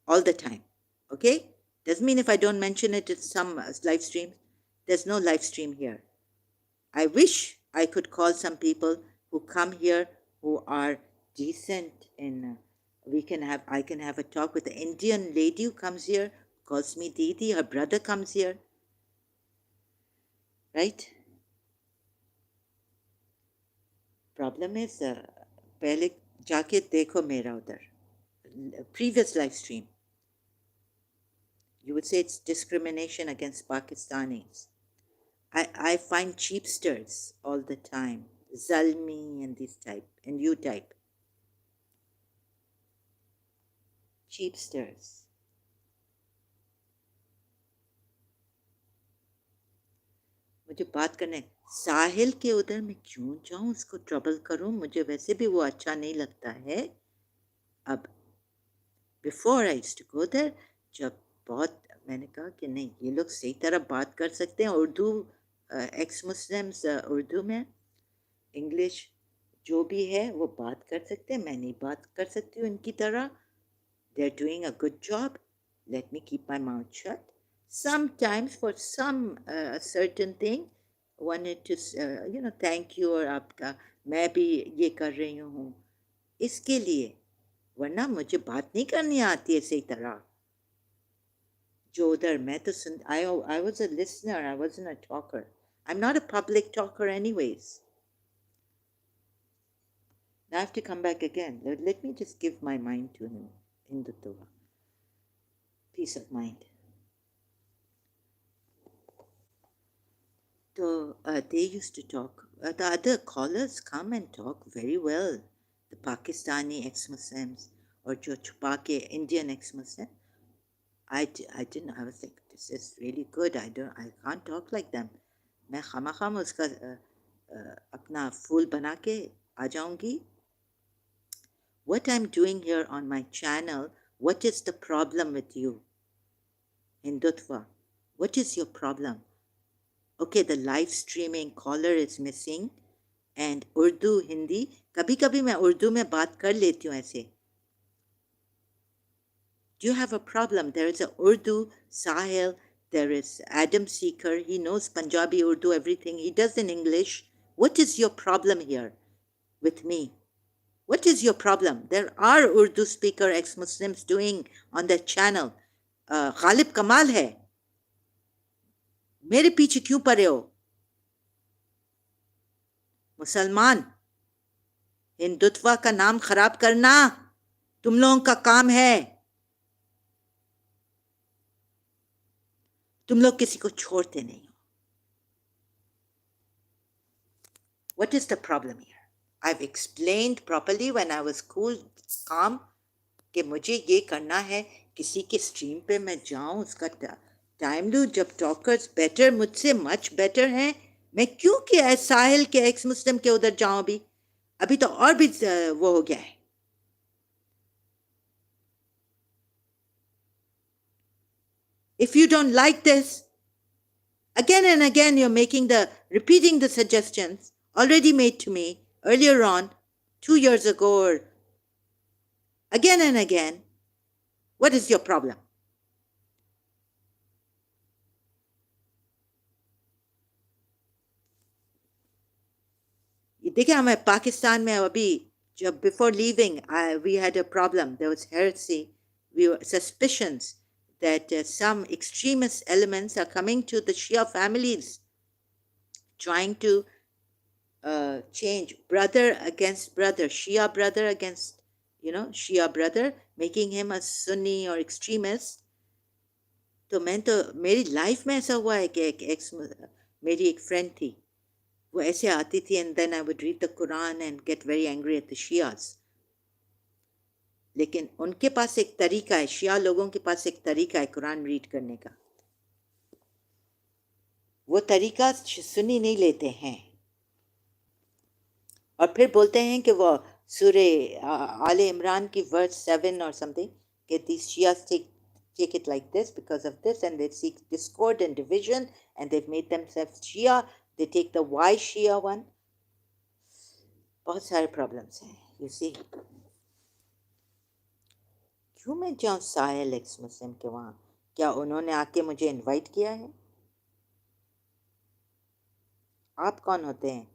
all the time. Okay? Doesn't mean if I don't mention it in some live streams, there's no live stream here. I wish I could call some people who come here who are decent and I can have a talk with the Indian lady who comes here, calls me Didi, her brother comes here, right? Problem is, पहले जाके देखो मेरा उधर previous live stream. You would say it's discrimination against Pakistanis. I find cheapsters all the time. Zalmi and this type, and you type. Cheapsters. मुझे बात करने साहिल के उधर मैं क्यों जाऊं, उसको ट्रबल करूं, मुझे वैसे भी वो अच्छा नहीं लगता है. अब before I used to go there, जब बहुत मैंने कहा कि नहीं ये लोग सही तरह बात कर सकते हैं उर्दू, एक्स मुस्लिम्स उर्दू में, इंग्लिश जो भी है वो बात कर सकते हैं, मैं नहीं बात कर सकती हूँ इनकी तरह. They are doing a good job, let me keep my mouth shut. Sometimes for some certain thing wanted to thank you, और आपका मैं भी ये कर रही हूँ इसके लिए, वरना मुझे बात नहीं करनी आती है सही तरह. जो उधर मैं तो सुन I was a listener, I wasn't a talker. I'm not a public talker anyways. Now I have to come back again. Let me just give my mind to him in the Torah. Peace of mind. So they used to talk. The other callers come and talk very well. The Pakistani ex-Muslims or jo छुपा के Indian ex-Muslim. I didn't. I was like, this is really good. I can't talk like them. मैं खामा उसका अपना फूल बना के आ जाऊंगी. What I'm doing here on my channel, what is the problem with you? Hindutva, what is your problem? Okay, the live streaming caller is missing, and Urdu, Hindi, कभी कभी मैं उर्दू में बात कर लेती हूँ ऐसे. Do you have a problem? There is a Urdu, Sahil, there is Adam Seeker, he knows Punjabi, Urdu, everything, he does in English. What is your problem here with me? What is your problem? There are Urdu speaker ex-Muslims doing on that channel. Ghalib Kamal है, मेरे पीछे क्यों पड़े हो? मुसलमान, हिंदुत्व का नाम खराब करना तुम लोगों का काम है. तुम लोग किसी को छोड़ते नहीं हो. What is the problem here? I've explained properly when I was cool, calm, कि मुझे ये करना है, किसी के स्ट्रीम पे मैं जाऊं, उसका टाइम लूं, जब टॉकर्स बेटर, मुझसे मच बेटर हैं, मैं क्यों कि साहिल के एक्स मुस्लिम के उधर जाऊं अभी तो और भी वो हो गया है. If you don't like this, again and again you're repeating the suggestions already made to me earlier on, 2 years ago, or again and again. What is your problem? देखिए हमें पाकिस्तान में अभी जब before leaving we had a problem. There was heresy. We were suspicions that some extremist elements are coming to the Shia families, trying to change brother against brother, Shia brother against, Shia brother, making him a Sunni or extremist. तो मेरी life में ऐसा हुआ है कि मेरी एक friend थी, वो ऐसे आती थी, and then I would read the Quran and get very angry at the Shias. लेकिन उनके पास एक तरीका है, शिया लोगों के पास एक तरीका है कुरान रीड करने का. वो तरीका सुन्नी नहीं लेते हैं और फिर बोलते हैं कि वो सूरे आले इमरान की verse 7 or something, कि these Shias take it like this because of this, and they seek discord and division, and they've made themselves Shia. They take the Y Shia one. बहुत सारे problems हैं, you see. क्यों मैं जाऊँ साहिल x मुस्लिम के वहाँ? क्या उन्होंने आके मुझे इनवाइट किया है? आप कौन होते हैं?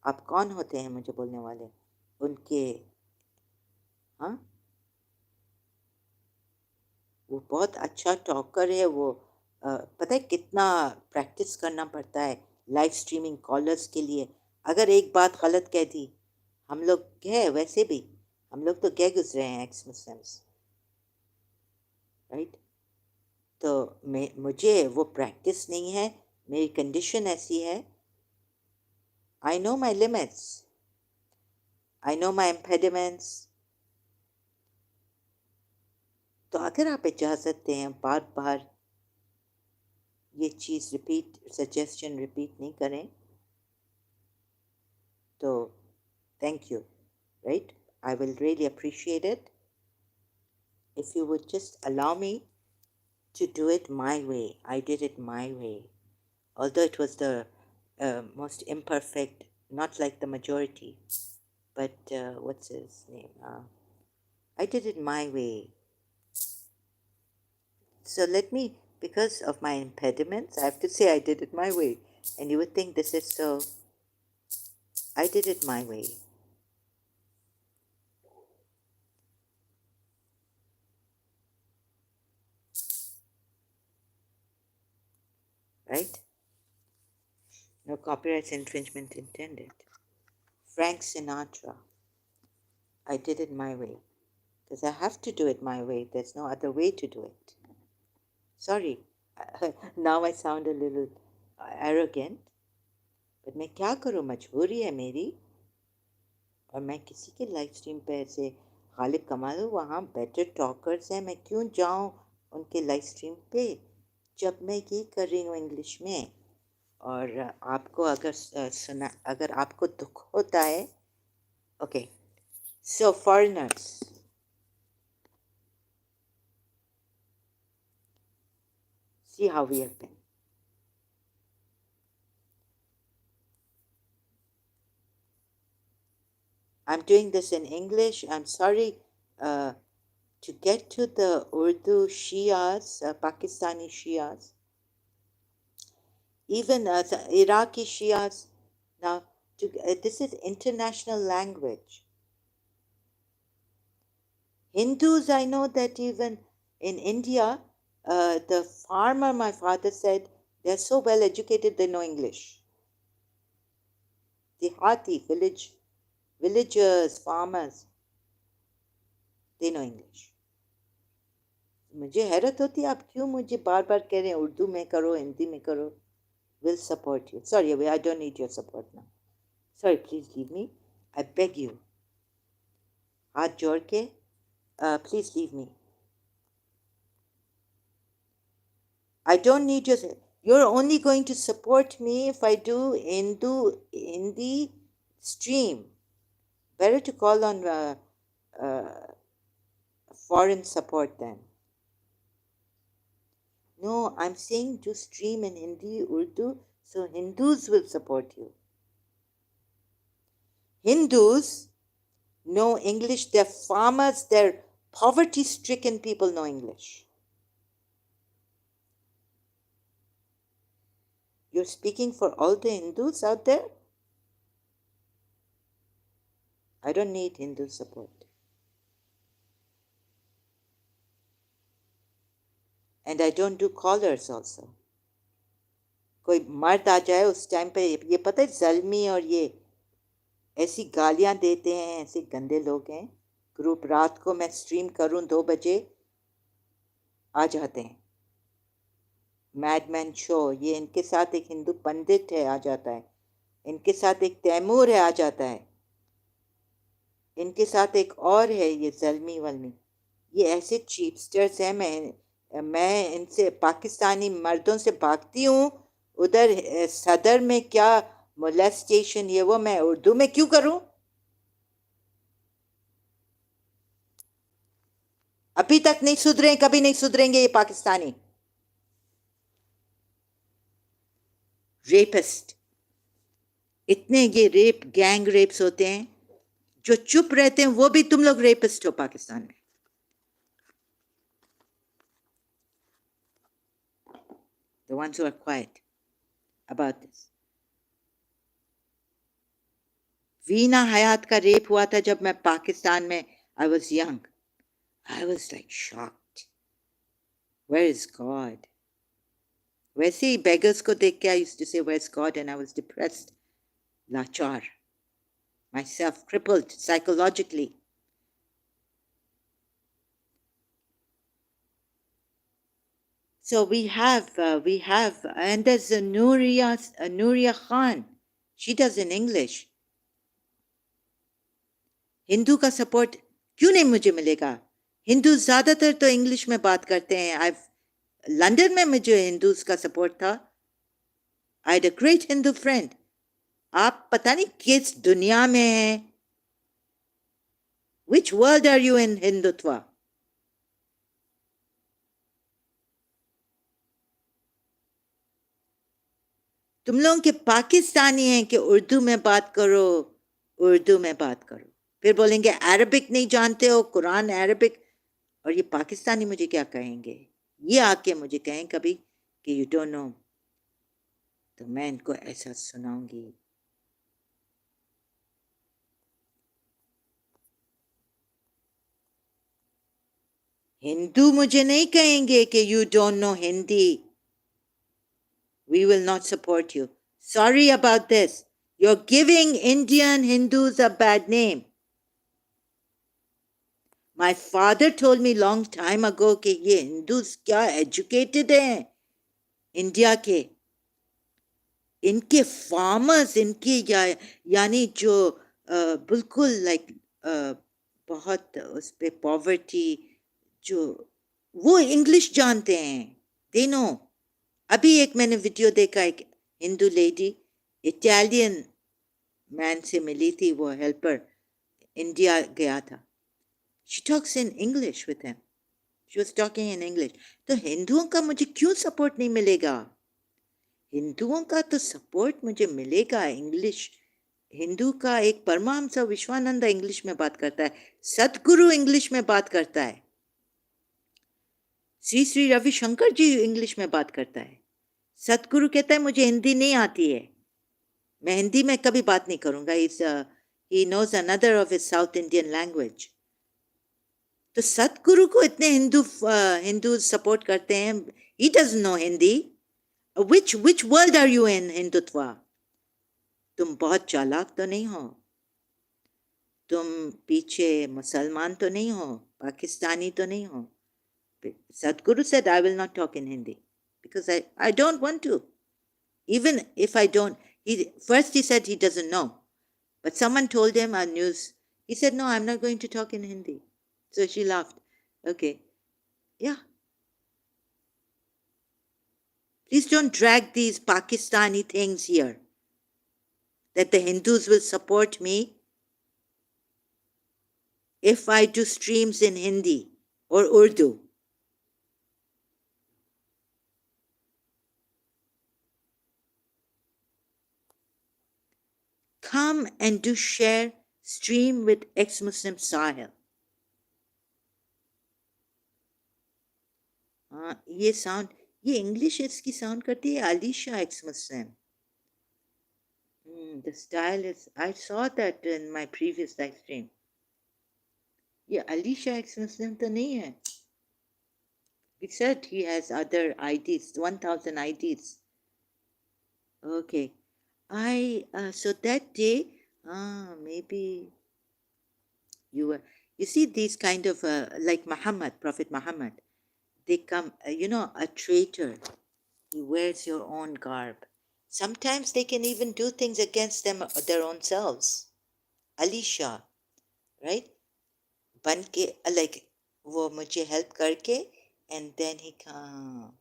आप कौन होते हैं मुझे बोलने वाले? उनके, हाँ, वो बहुत अच्छा टॉकर है वो। पता है कितना प्रैक्टिस करना पड़ता है लाइव स्ट्रीमिंग कॉलर्स के लिए। अगर एक बात गलत कह दी, हम लोग गए, वैसे भी हम लोग तो गए गुजरे हैं एक्स मुस्लिम्स, राइट? तो मुझे वो प्रैक्टिस नहीं है, मेरी कंडीशन ऐसी है। I know my limits, I know my impediments. तो अगर आप इजाज़त दें बार बार ये चीज़ रिपीट, सजेशन रिपीट नहीं करें, तो thank you, right? I will really appreciate it if you would just allow me to do it my way. I did it my way. Although it was the most imperfect, not like the majority, but what's his name? I did it my way. So let me, because of my impediments, I have to say I did it my way. And you would think this is so, I did it my way. Right? No copyright infringement intended. Frank Sinatra. I did it my way. Because I have to do it my way. There's no other way to do it. Sorry, now I sound a little arrogant, but मैं क्या करूँ, मजबूरी है मेरी। और मैं किसी के लाइव स्ट्रीम पे ऐसे गालिब कमाल, वहाँ बेटर टॉकर्स हैं, मैं क्यों जाऊँ उनके लाइव स्ट्रीम पे जब मैं ये कर रही हूँ इंग्लिश में। और आपको अगर सुना, अगर आपको दुख होता है, okay, so foreigners, see how we have been. I'm doing this in English. I'm sorry. To get to the Urdu Shias, Pakistani Shias, even the Iraqi Shias. Now, this is international language. Hindus, I know that even in India, the farmer, my father said, they're so well educated, they know English. Dehati, villagers, farmers, they know English. मुझे हैरत होती है, आप क्यों मुझे बार बार कह रहे हैं उर्दू में करो, हिंदी में करो। Will support you. Sorry, I don't need your support now. Sorry, please leave me. I beg you. हाथ जोड़ के, please leave me. I don't need your. You're only going to support me if I do Hindi stream. Better to call on foreign support then. No, I'm saying to stream in Hindi, Urdu, so Hindus will support you. Hindus know English. They're farmers, they're poverty stricken people know English. You're speaking for all the Hindus out there? I don't need Hindu support. And I don't do callers also. कोई मर्द आ जाए उस time पे, ये पता है जल्मी और ये ऐसी गालियां देते हैं, ऐसे गंदे लोग हैं। ग्रुप रात को मैं स्ट्रीम करूं 2 बजे, आ जाते हैं। मैडमैन शो, ये इनके साथ एक हिंदू पंडित है, आ जाता है। इनके साथ एक तैमूर है, आ जाता है। इनके साथ एक और है, ये जल्मी वल्मी, ये ऐसे चीपस्टर्स हैं। मैं इनसे, पाकिस्तानी मर्दों से भागती हूँ। उधर सदर में क्या मोलेस्टेशन, ये वो, मैं उर्दू में क्यों करूँ? अभी तक नहीं सुधरे, कभी नहीं सुधरेंगे ये पाकिस्तानी रेपिस्ट। इतने ये रेप गैंग रेप्स होते हैं, जो चुप रहते हैं वो भी तुम लोग रेपिस्ट हो पाकिस्तान में। the ones who are quiet about this. Veena हयात का रेप हुआ था जब मैं पाकिस्तान में, I was young. I was like shocked. Where is God? वैसे ही beggars को देख के I used to say, where's God? And I was depressed, लाचार, myself crippled psychologically. So we have, and there's a Nuria Khan. She does in English. Hindu का support क्यों नहीं मुझे मिलेगा? हिंदू ज्यादातर तो इंग्लिश में बात करते हैं. लंदन में मुझे हिंदूज का सपोर्ट था. I had a great Hindu friend. आप पता नहीं किस दुनिया में हैं. Which world are you in Hindutva? तुम लोगों के पाकिस्तानी हैं कि उर्दू में बात करो, उर्दू में बात करो. फिर बोलेंगे अरबिक नहीं जानते हो, कुरान अरबिक. और ये पाकिस्तानी मुझे क्या कहेंगे? ये आके मुझे कहें कभी कि यू डोंट नो, तो मैं इनको ऐसा सुनाऊंगी. हिंदू मुझे नहीं कहेंगे कि you don't know Hindi. We will not support you. Sorry about this. You're giving Indian Hindus a bad name. My father told me long time ago कि ये Hindus क्या educated हैं इंडिया के. इनके farmers, इनके यानी जो बिल्कुल like बहुत उस पे poverty, जो वो English जानते हैं. They know. अभी एक मैंने वीडियो देखा, एक हिंदू लेडी इटालियन मैन से मिली थी, वो हेल्पर इंडिया गया था. She talks in English with him. She was talking in English. तो हिंदुओं का मुझे क्यों सपोर्ट नहीं मिलेगा? हिंदुओं का तो सपोर्ट मुझे मिलेगा. इंग्लिश हिंदू का एक परमहंस विश्वानंद इंग्लिश में बात करता है, सतगुरु इंग्लिश में बात करता है, श्री श्री रविशंकर जी इंग्लिश में बात करता है. सतगुरु कहता है मुझे हिंदी नहीं आती है, मैं हिंदी में कभी बात नहीं करूंगा. he knows another of his South Indian language. तो सतगुरु को इतने हिंदू सपोर्ट करते हैं. he doesn't know Hindi. which world are you in Hindutva? तुम बहुत चालाक तो नहीं हो? तुम पीछे मुसलमान तो नहीं हो? पाकिस्तानी तो नहीं हो? Sadhguru said, I will not talk in Hindi because I don't want to. Even if I don't, first he said he doesn't know. But someone told him on news, he said, no, I'm not going to talk in Hindi. So she laughed. Okay. Yeah. Please don't drag these Pakistani things here. That the Hindus will support me if I do streams in Hindi or Urdu. Come and do share stream with ex-Muslim Sahil. ये sound, ये English इसकी sound करती है. Alisha ex-Muslim. The style is, I saw that in my previous live stream. ये Alisha ex-Muslim तो नहीं है. He said he has other IDs, 1000 IDs. Okay. So that day, maybe you see these kind of, like Muhammad, Prophet Muhammad, they come, a traitor, he wears your own garb. Sometimes they can even do things against their own selves. Alisha, right? Banke, like, वो मुझे help करके, and then he come.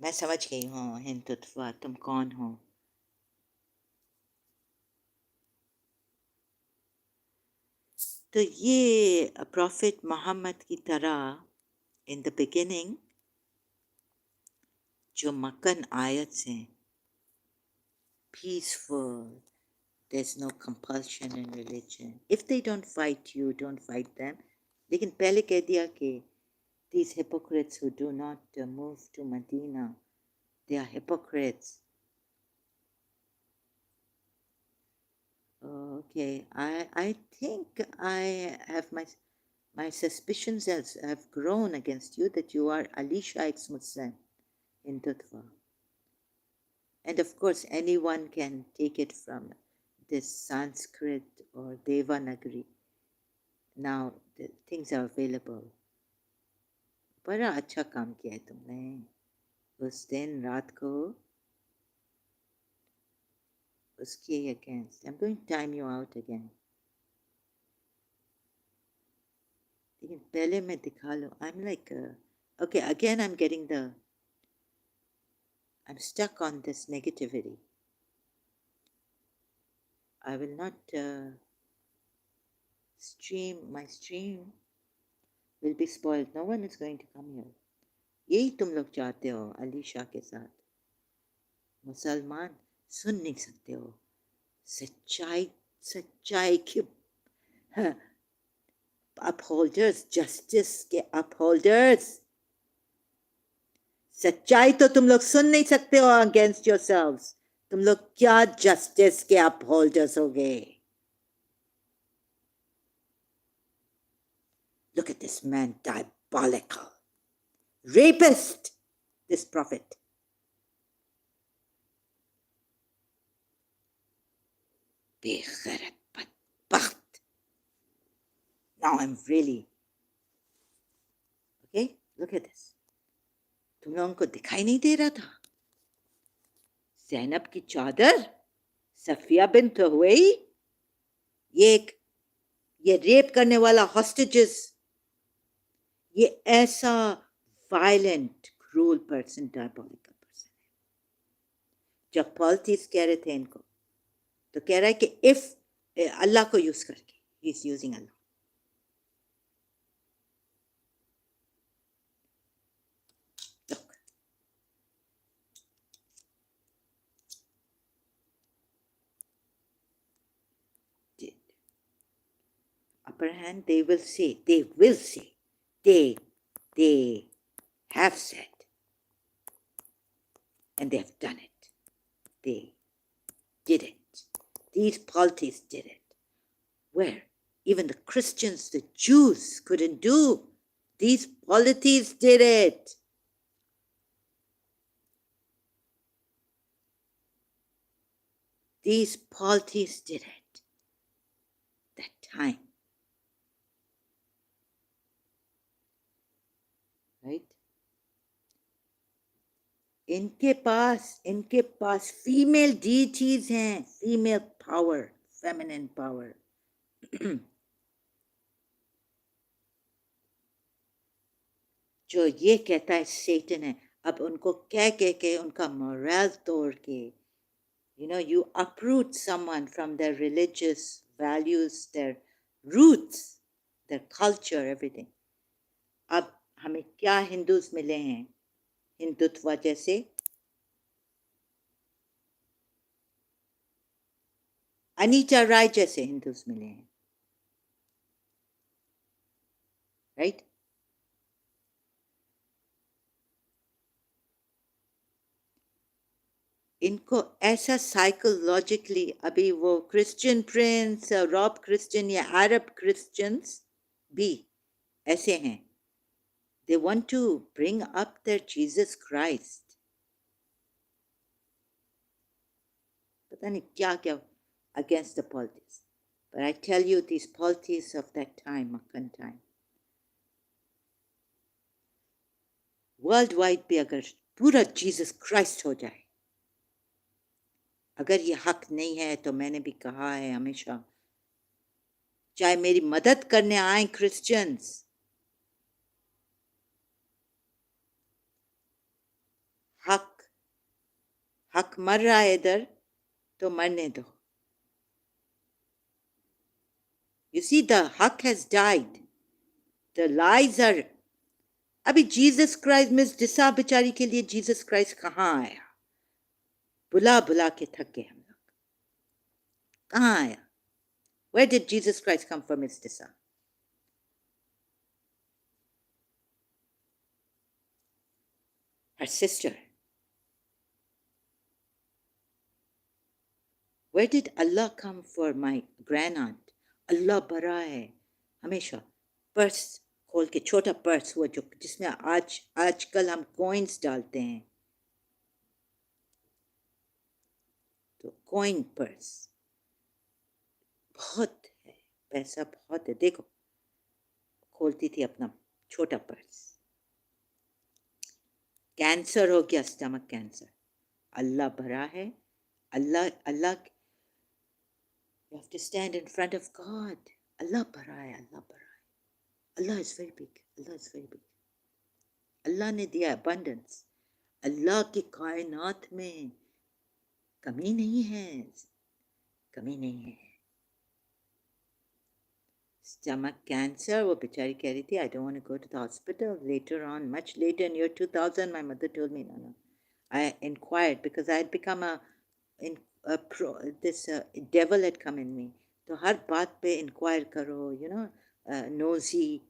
मैं समझ गई हूँ हिंदुत्व, तुम कौन हो? तो ये प्रॉफिट मोहम्मद की तरह in the beginning जो मक्कन आयत्स हैं, peaceful, there's no compulsion in religion. If they don't fight you, don't fight them. लेकिन पहले कह दिया कि these hypocrites who do not move to Medina, they are hypocrites. Okay, I think I have my suspicions have grown against you that you are Alisha ex-Muslim in Tutva. And of course, anyone can take it from this Sanskrit or Devanagari. Now, the things are available. बड़ा अच्छा काम किया है तुमने उस दिन रात को उसके against. I'm going to time you out again. लेकिन पहले मैं दिखा लो. I'm like, okay, again I'm getting I'm stuck on this negativity. I will not my stream will be spoiled. No one is going to come here. यही तुम लोग चाहते हो अली शाह के साथ. मुसलमान सुन नहीं सकते हो. सच्चाई की upholders, justice के upholders. सच्चाई तो तुम लोग सुन नहीं सकते हो against yourselves. तुम लोग क्या justice के upholders हो गए? Look at this man, diabolical. Rapist, this prophet. बेगैरत बदबख्त. Now I'm really okay. Look at this. तुम लोगों को दिखाई नहीं दे रहा था? ज़ैनब की चादर, सफिया बिन्त हुवैई, ये रेप करने वाला हॉस्टेजेस, ये ऐसा violent cruel person, diabolical person है. जब पॉलिटिक्स कह रहे थे इनको, तो कह रहा है कि इफ अल्लाह को यूज करके, he is using Allah. Upper hand, they will say, they have said, and they have done it. They did it. These polities did it. Where even the Christians, the Jews couldn't do. These polities did it. These polities did it. That time. Right? इनके पास female deities हैं, female power, feminine power. जो ये कहता है सेटन है. अब उनको कह के उनका मोरल तोड़ के, you uproot someone from their religious values, their roots, their culture, everything. अब हमें क्या हिंदूज मिले हैं हिंदुत्व जैसे? अनीता राय जैसे हिंदूज मिले हैं. राइट? इनको ऐसा साइकोलॉजिकली, अभी वो क्रिश्चियन प्रिंस, रॉब क्रिश्चियन या अरब क्रिश्चियंस भी ऐसे हैं. They want to bring up their Jesus Christ. पता नहीं क्या क्या against the politics. But I tell you, these politics of that time, Makkan time, worldwide भी अगर पूरा Jesus Christ हो जाए, अगर ये हक नहीं है, तो मैंने भी कहा है हमेशा, चाहे मेरी मदद करने आए क्रिश्चियंस, हक मर रहा है इधर, तो मरने दो. You see, the haq has died. The lies are. अभी जीसस क्राइस्ट, मिस डिसा बेचारी के लिए जीसस क्राइस्ट कहाँ आया? बुला बुला के थक गए हम लोग. कहाँ आया? Where did Jesus Christ come from, Miss Disa? her sister. Where did Allah come for my grand aunt? Allah बड़ा है हमेशा पर्स खोल के छोटा पर्स हुआ जो जिसमें आजकल हम कॉइन्स डालते हैं तो कॉइन पर्स बहुत है पैसा बहुत है देखो खोलती थी अपना छोटा पर्स कैंसर हो गया स्टमक कैंसर अल्लाह भरा है अल्लाह अल्लाह you have to stand in front of God अल्लाह भरा है अल्लाह भरा है Allah is very big Allah is very big अल्लाह ने दिया abundance अल्लाह की कायनात में कमी नहीं है कमी नहीं है stomach cancer वो बेचारी कह रही थी I don't want to go to the hospital later on much later in year 2000 my mother told me no I inquired because I had become this devil had come in me तो हर बात पे inquire करो you know nosy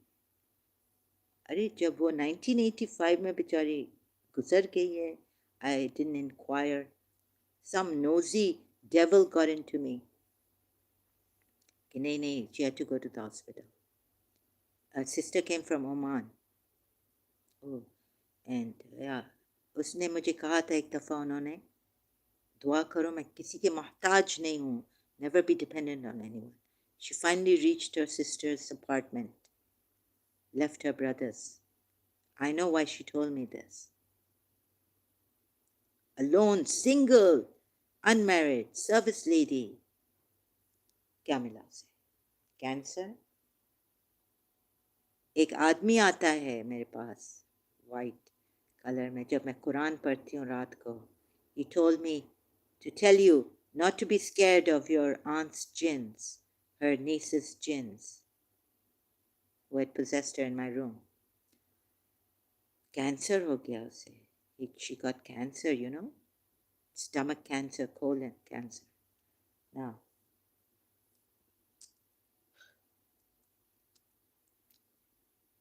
अरे जब वो 1985 में बेचारी गुजर गई है I didn't inquire some nosy devil got into me कि नहीं she had to go to the hospital a sister came from Oman oh and yeah उसने मुझे कहा था एक दफ़ा उन्होंने दुआ करो मैं किसी के मोहताज नहीं हूँ never be dependent on anyone she finally reached her sister's apartment left her brothers I know why she told me this alone single unmarried service lady क्या मिला उसे कैंसर एक आदमी आता है मेरे पास वाइट कलर में जब मैं कुरान पढ़ती हूँ रात को he told me to tell you not to be scared of your aunt's jinns, her niece's jinns, who had possessed her in my room. Cancer ho gaya usse. She got cancer, you know, stomach cancer, colon cancer. Now,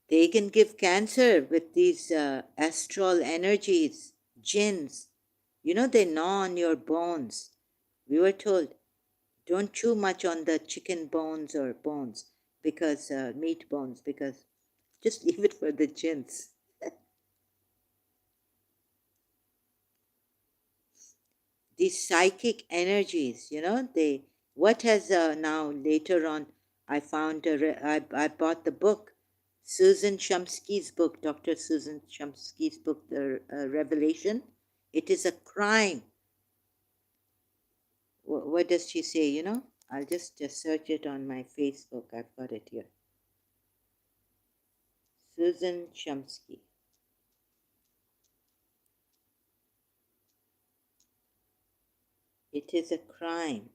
they can give cancer with these astral energies, jinns. You know, they gnaw on your bones. We were told, don't chew much on the chicken bones or bones because meat bones because just leave it for the jinns. These psychic energies, you know, they what has now later on I found I bought the book Susan Shumsky's book, Dr. Susan Shumsky's book, The Revelation. It is a crime. What does she say? You know, I'll just search it on my Facebook. I've got it here. Susan Shumsky. It is a crime.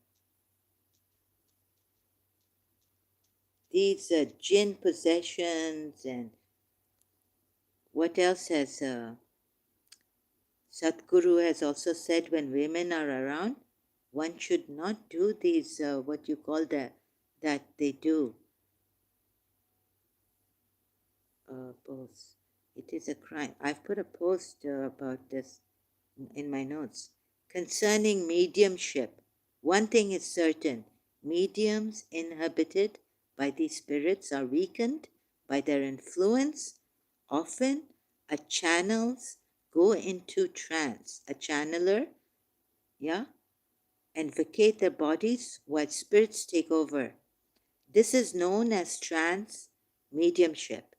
These jinn possessions and what else has Sadhguru has also said when women are around, one should not do these, what you call that they do. Posts. It is a crime. I've put a post about this in my notes. Concerning mediumship, one thing is certain. Mediums inhabited by these spirits are weakened by their influence. Often, a channels go into trance. A channeler, and vacate their bodies while spirits take over. This is known as trance mediumship.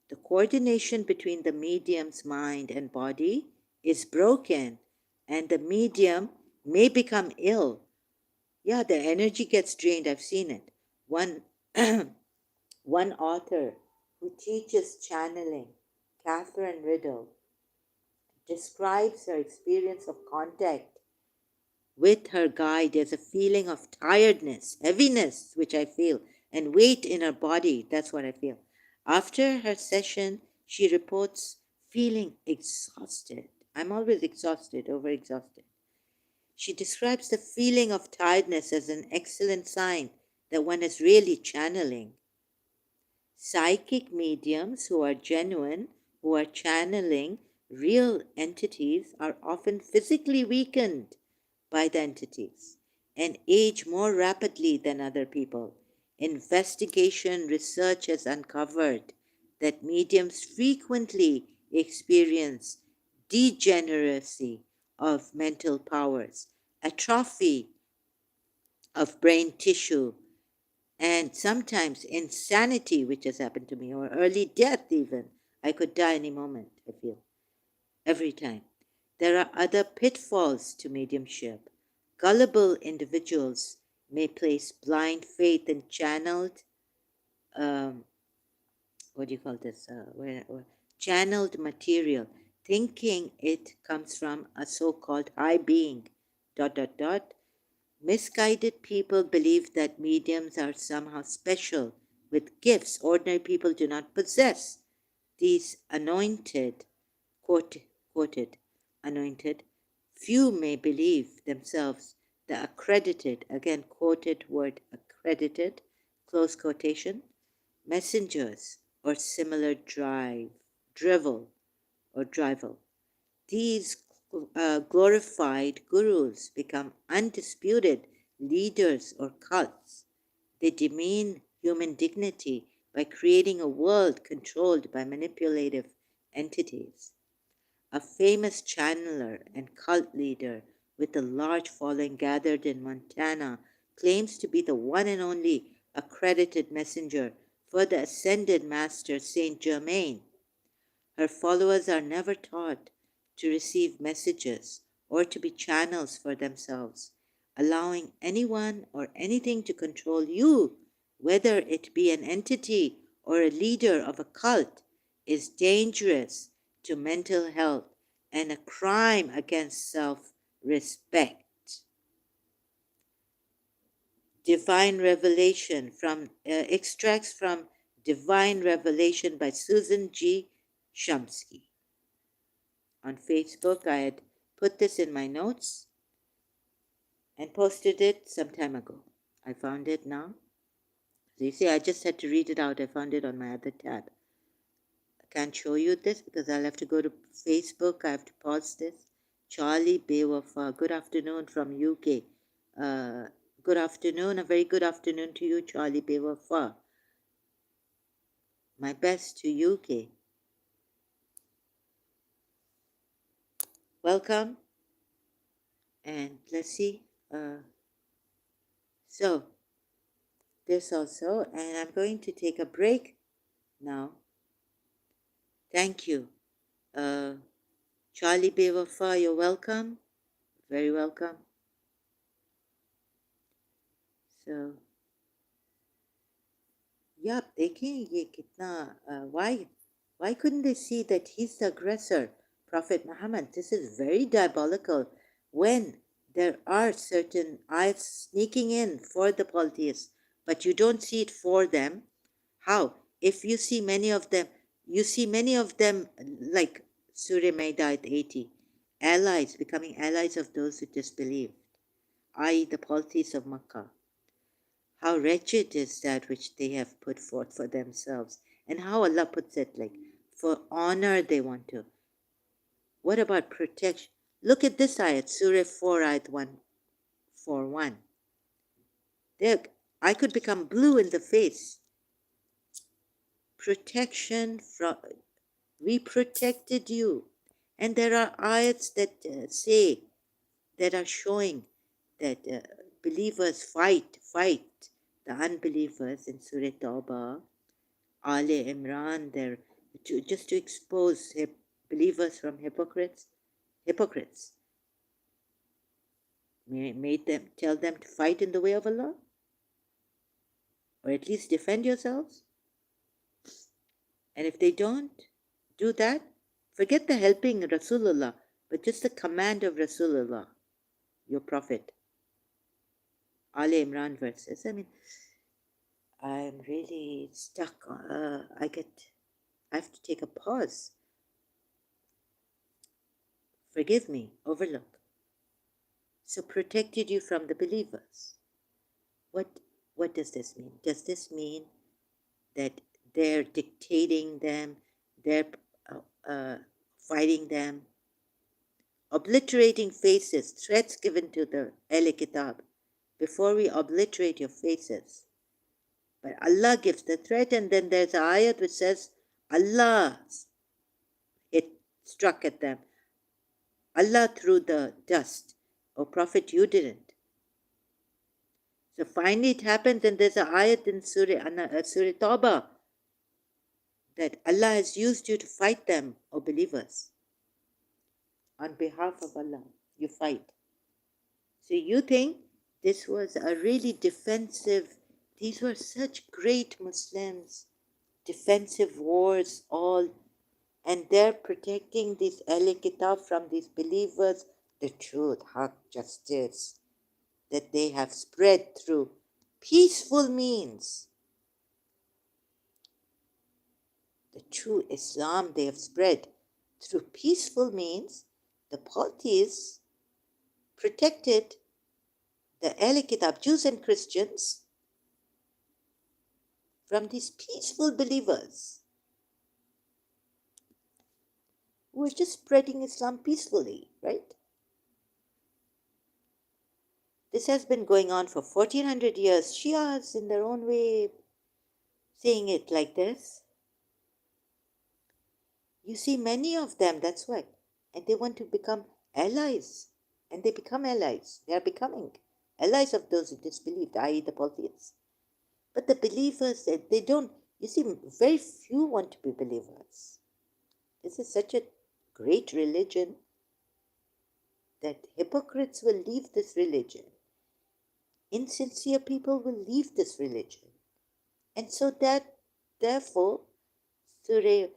The coordination between the medium's mind and body is broken, and the medium may become ill. Yeah, the energy gets drained. I've seen it. One author who teaches channeling, Catherine Riddle, describes her experience of contact with her guide as a feeling of tiredness, heaviness, which I feel, and weight in her body. That's what I feel. After her session, she reports feeling exhausted. I'm always exhausted, overexhausted. She describes the feeling of tiredness as an excellent sign that one is really channeling. Psychic mediums who are genuine, who are channeling, Real entities are often physically weakened by the entities and age more rapidly than other people. Investigation research has uncovered that mediums frequently experience degeneracy of mental powers, atrophy of brain tissue, and sometimes insanity, which has happened to me, or early death, even. I could die any moment, I feel, every time. There are other pitfalls to mediumship. Gullible individuals may place blind faith in channeled, um, what do you call this? Channeled material, thinking it comes from a so called high being. Dot, dot, dot. Misguided people believe that mediums are somehow special with gifts ordinary people do not possess. These anointed, quote, quoted, anointed, few may believe themselves the accredited, again quoted word accredited, close quotation, messengers or similar drivel or drivel. These glorified gurus become undisputed leaders or cults. They demean human dignity by creating a world controlled by manipulative entities. A famous channeler and cult leader with a large following gathered in Montana claims to be the one and only accredited messenger for the ascended master Saint Germain. Her followers are never taught to receive messages or to be channels for themselves. Allowing anyone or anything to control you, whether it be an entity or a leader of a cult, is dangerous to mental health and a crime against self respect. Divine Revelation from extracts from Divine Revelation by Susan G. Shumsky. On Facebook, I had put this in my notes and posted it some time ago. I found it now. So you see, I just had to read it out. I found it on my other tab. I can't show you this because I'll have to go to Facebook. I have to pause this. Charlie Bewafa, good afternoon from UK. Good afternoon, a very good afternoon to you, Charlie Bewafa. My best to UK. Welcome. And let's see. So, this also, and I'm going to take a break now. Thank you. Charlie Bewafa, you're welcome. Very welcome. So, yeah, देखें ये कितना why couldn't they see that he's the aggressor, Prophet Muhammad? This is very diabolical when there are certain ayats sneaking in for the polytheists, but you don't see it for them. How? If you see many of them, like Surah Maida 80, allies, becoming allies of those who disbelieve, i.e. the polytheists of Makkah. How wretched is that which they have put forth for themselves. And how Allah puts it, like, for honor they want to. What about protection? Look at this ayat, Surah 4, ayat 141. There, I could become blue in the face. Protection from, we protected you. And there are ayats that that are showing that believers fight the unbelievers in Surah Tawbah, Ali Imran, just to expose believers from hypocrites. Made them tell them to fight in the way of Allah, or at least defend yourselves. And if they don't do that, forget the helping Rasulullah, but just the command of Rasulullah, your prophet. Ali Imran verses. I mean, I'm really stuck. I have to take a pause. Forgive me, overlook. So protected you from the believers. What does this mean? Does this mean that they're dictating them, they're fighting them, obliterating faces, threats given to the Ahl Kitab. Before we obliterate your faces. But Allah gives the threat, and then there's an ayat which says, Allah, it struck at them. Allah threw the dust. Oh Prophet, you didn't. So finally it happens, and there's an ayat in Surah Tawbah that Allah has used you to fight them, O believers. On behalf of Allah, you fight. So you think this was a really defensive, these were such great Muslims, defensive wars, all, and they're protecting these Ahl Kitab from these believers, the truth, haq, justice that they have spread through peaceful means. The true Islam they have spread through peaceful means. The polytheists protected the Ahl Kitab, Jews and Christians, from these peaceful believers who were just spreading Islam peacefully, right? This has been going on for 1400 years. Shias, in their own way, saying it like this. You see many of them, that's why. And they want to become allies. And they become allies. They are becoming allies of those who disbelieved, i.e., the polytheists. But the believers, they don't, you see, very few want to be believers. This is such a great religion that hypocrites will leave this religion. Insincere people will leave this religion. And so that, therefore, Surah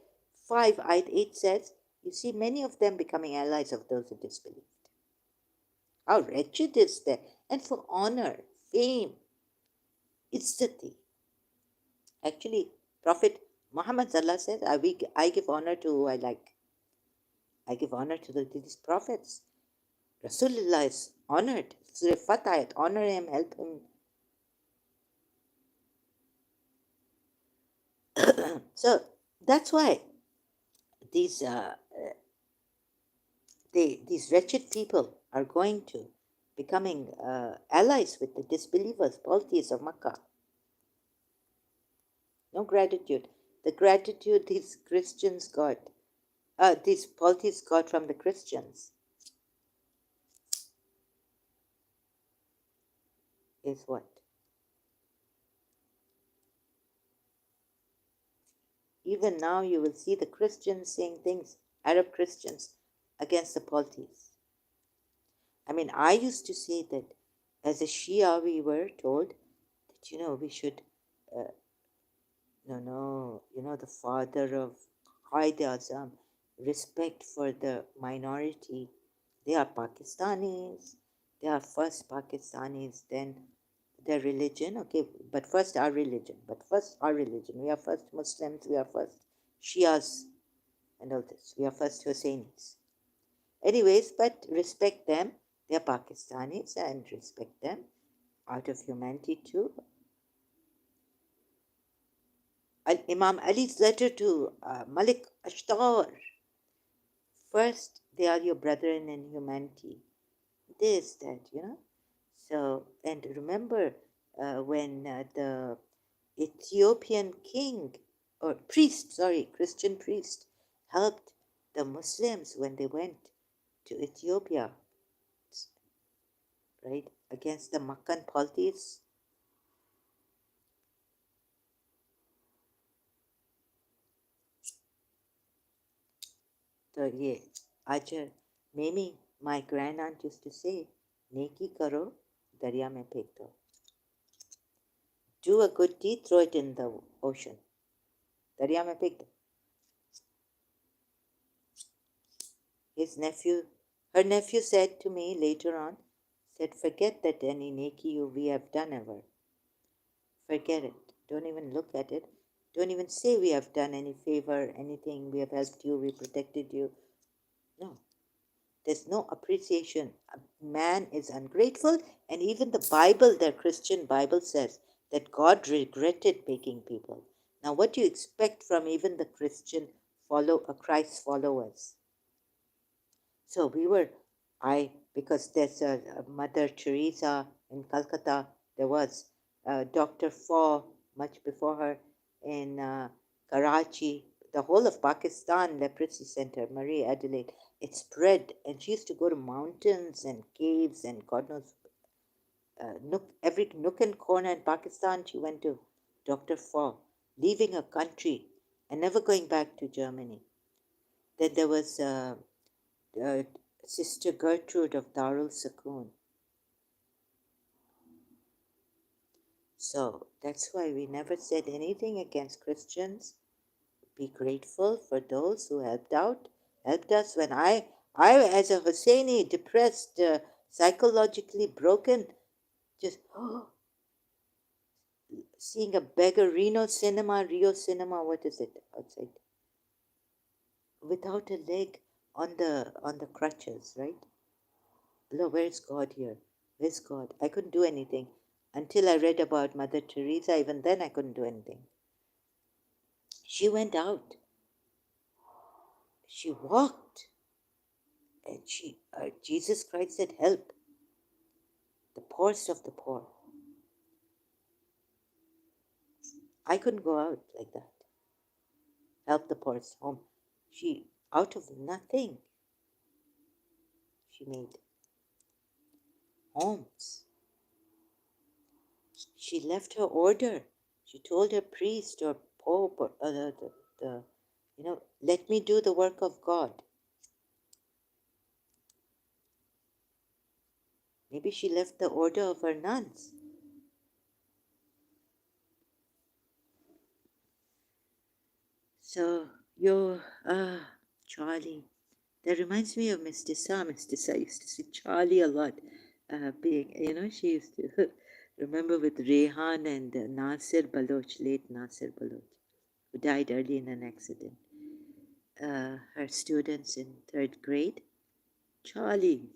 5, Ayat 8 says, you see many of them becoming allies of those who disbelieved. How wretched is that? And for honor, fame, izzati. Actually, Prophet Muhammad Sallallahu says, I give honor to who I like. I give honor to these prophets. Rasulullah is honored. Surah Fatah, honor him, help him. So that's why these these wretched people are going to becoming allies with the disbelievers, polytheists of Makkah. No gratitude. The gratitude these Christians got, these polytheists got from the Christians is what? Even now you will see the Christians saying things, Arab Christians, against the polytheists. I mean, I used to say that as a Shia we were told that, we should, the father of Qaid Azam, respect for the minority. They are Pakistanis. They are first Pakistanis, then their religion. Okay, but first our religion. We are first Muslims. We are first Shias and all this. We are first Husseinis. Anyways, but respect them. They are Pakistanis and respect them out of humanity too. Imam Ali's letter to Malik Ashtar. First, they are your brethren in humanity. This, that. So, and remember when the Ethiopian king, or priest, Christian priest, helped the Muslims when they went to Ethiopia, right, against the Makkan polytheists. So, yeah, Ajar, Mimi, my grand aunt used to say, Neki karo, darya mein phek do. Do a good deed, throw it in the ocean. Darya mein phek do. Her nephew said to me later on, said, forget that any neki we have done ever. Forget it. Don't even look at it. Don't even say we have done any favor, anything, we have helped you, we protected you. No. There's no appreciation. A man is ungrateful, and even the Bible, their Christian Bible says that God regretted making people. Now, what do you expect from even the Christ followers? So we were, because there's a Mother Teresa in Calcutta, there was Dr. Faw much before her in Karachi, the whole of Pakistan leprosy center, Marie Adelaide. It spread, and she used to go to mountains and caves and God knows, every nook and corner in Pakistan. She went to Dr. Faw, leaving her country and never going back to Germany. Then there was uh, Sister Gertrude of Darul Sakoon. So that's why we never said anything against Christians. Be grateful for those who helped us when I as a Husseini, depressed, psychologically broken, just seeing a beggar, Rio Cinema, what is it outside, without a leg, on the crutches, right? Lord, where's God here? Where's God? I couldn't do anything until I read about Mother Teresa. Even then, I couldn't do anything. She went out. She walked, and Jesus Christ said, "Help the poorest of the poor." I couldn't go out like that. Help the poorest home. She, out of nothing, she made homes. She left her order. She told her priest or pope or let me do the work of God. Maybe she left the order of her nuns. So, Charlie, that reminds me of Miss Disa. Miss Disa used to see Charlie a lot. She used to remember with Rehan and Nasir Baloch, late Nasir Baloch, who died early in an accident. Her students in third grade, Charlie.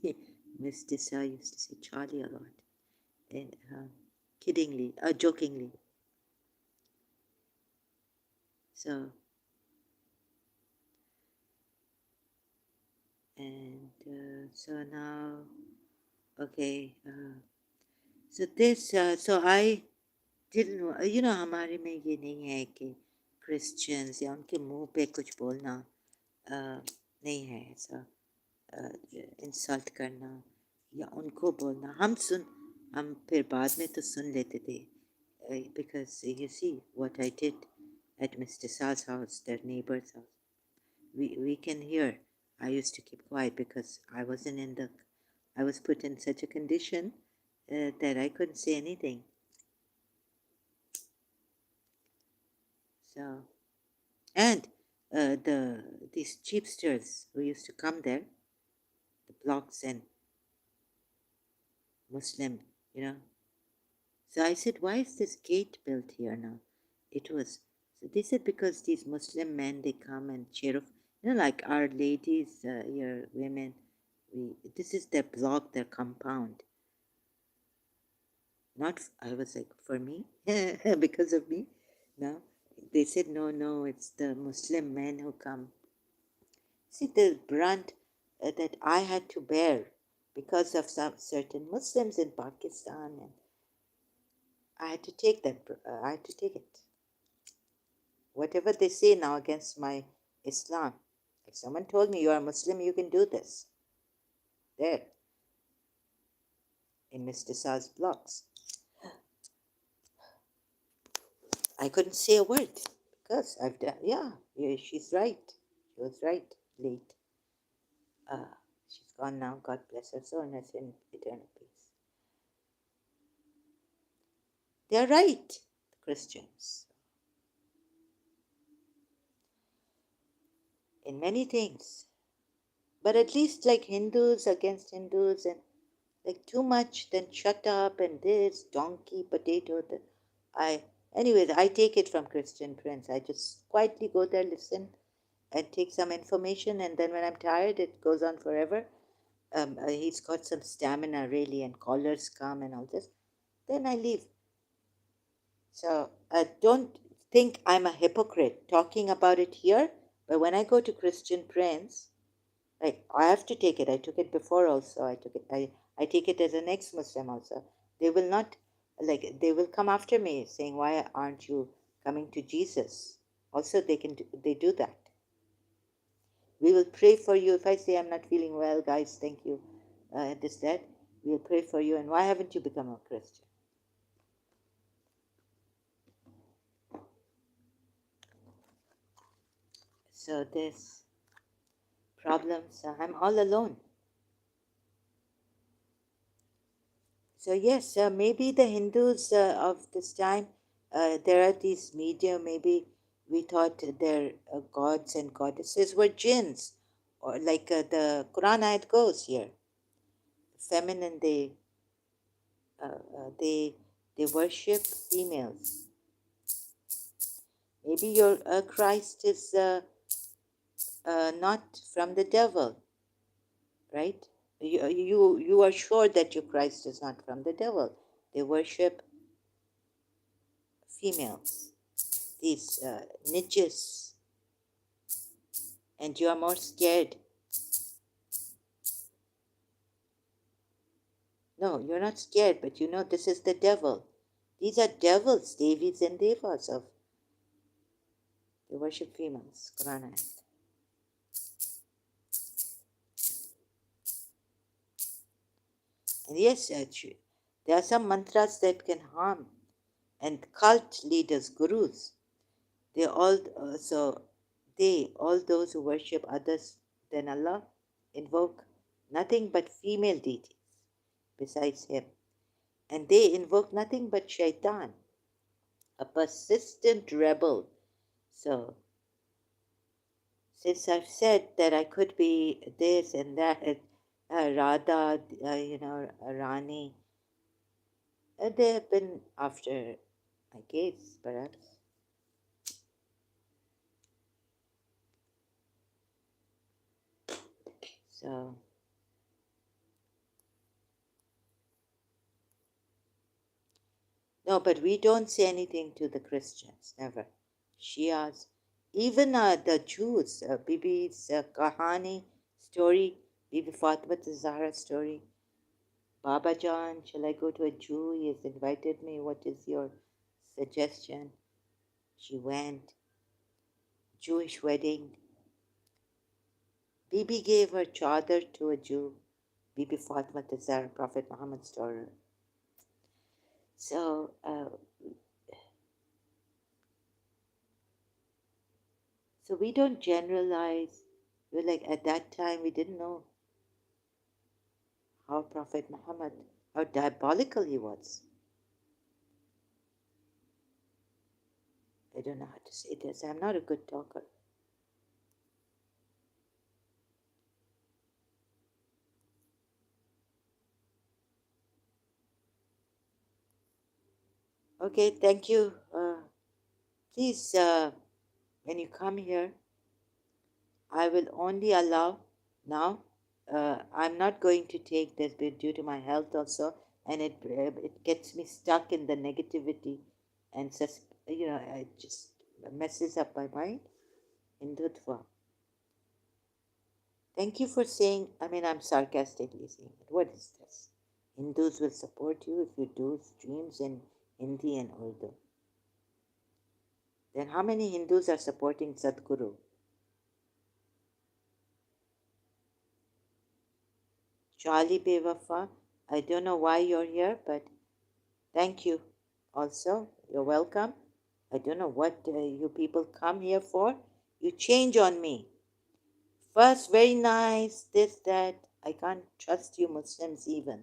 Miss Disa used to say Charlie a lot, and jokingly. So, and so now, okay. So I didn't know, हमारे में ये नहीं है कि Christians या उनके मुंह पे कुछ बोलना नहीं है ऐसा, इंसल्ट करना या उनको बोलना. हम फिर बाद में तो सुन लेते थे, because you see what I did at Mr. Sal's house, their neighbor's house. We can hear. I used to keep quiet because I was put in such a condition that I couldn't say anything. So, and these cheapsters who used to come there, the blocks and Muslim, you know. So I said, why is this gate built here now? So they said, because these Muslim men, they come and cheer off, like our ladies, your women, this is their block, their compound. Not, I was like, for me? Because of me? No. They said, no, it's the Muslim men who come. See, the brunt that I had to bear because of some certain Muslims in Pakistan, and I had to take that. I had to take it. Whatever they say now against my Islam, if someone told me you are a Muslim, you can do this. There, in Mr. Sa's blocks, I couldn't say a word because I've done. Yeah, she's right. She was right. Late. She's gone now. God bless her soul and rest in eternal peace. They're right, the Christians, in many things. But at least like Hindus against Hindus, and like too much, then shut up and this donkey potato. Anyways, I take it from Christian Prince. I just quietly go there, listen, and take some information, and then when I'm tired, it goes on forever. He's got some stamina really, and callers come and all this. Then I leave. So don't think I'm a hypocrite talking about it here, but when I go to Christian Prince, Like I have to take it. I took it before also. I took it. I take it as an ex-Muslim also. They will not, like, they will come after me saying, "Why aren't you coming to Jesus?" Also, they do that. We will pray for you. If I say I'm not feeling well, guys, thank you. This that we'll pray for you. And why haven't you become a Christian? So there's problems. I'm all alone. So yes, maybe the Hindus of this time, there are these media. Maybe we thought their gods and goddesses were jinns, or like the Quran ayat goes here. Feminine, they worship females. Maybe your Christ is not from the devil, right? You are sure that your Christ is not from the devil. They worship females, these niches, and you are more scared. No, you're not scared, but you know this is the devil. These are devils, Devis and Devas of they worship females. Quran. And yes, there are some mantras that can harm, and cult leaders, gurus, they all so they all those who worship others than Allah invoke nothing but female deities besides Him, and they invoke nothing but Shaitan, a persistent rebel. So since I've said that I could be this and that, Radha, Rani, they have been after, I guess, perhaps. So, no, but we don't say anything to the Christians, never. Shias, even the Jews, Bibi's Kahani story, Bibi Fatima Zahra story. Baba John, shall I go to a Jew? He has invited me. What is your suggestion? She went. Jewish wedding. Bibi gave her chadar to a Jew. Bibi Fatima Zahra, Prophet Muhammad's daughter. So, so we don't generalize. We're like, at that time, we didn't know how Prophet Muhammad, how diabolical he was. I don't know how to say this. I'm not a good talker. Okay, thank you. Please, when you come here, I will only allow now. I'm not going to take this due to my health also, and it gets me stuck in the negativity, and it just messes up my mind. Hindutva. Thank you for saying. I mean, I'm sarcastically saying it. What is this? Hindus will support you if you do streams in Hindi and Urdu. Then how many Hindus are supporting Sadhguru? Charlie Bewafa, I don't know why you're here, but thank you. Also, you're welcome. I don't know what you people come here for. You change on me. First, very nice, this, that. I can't trust you Muslims even.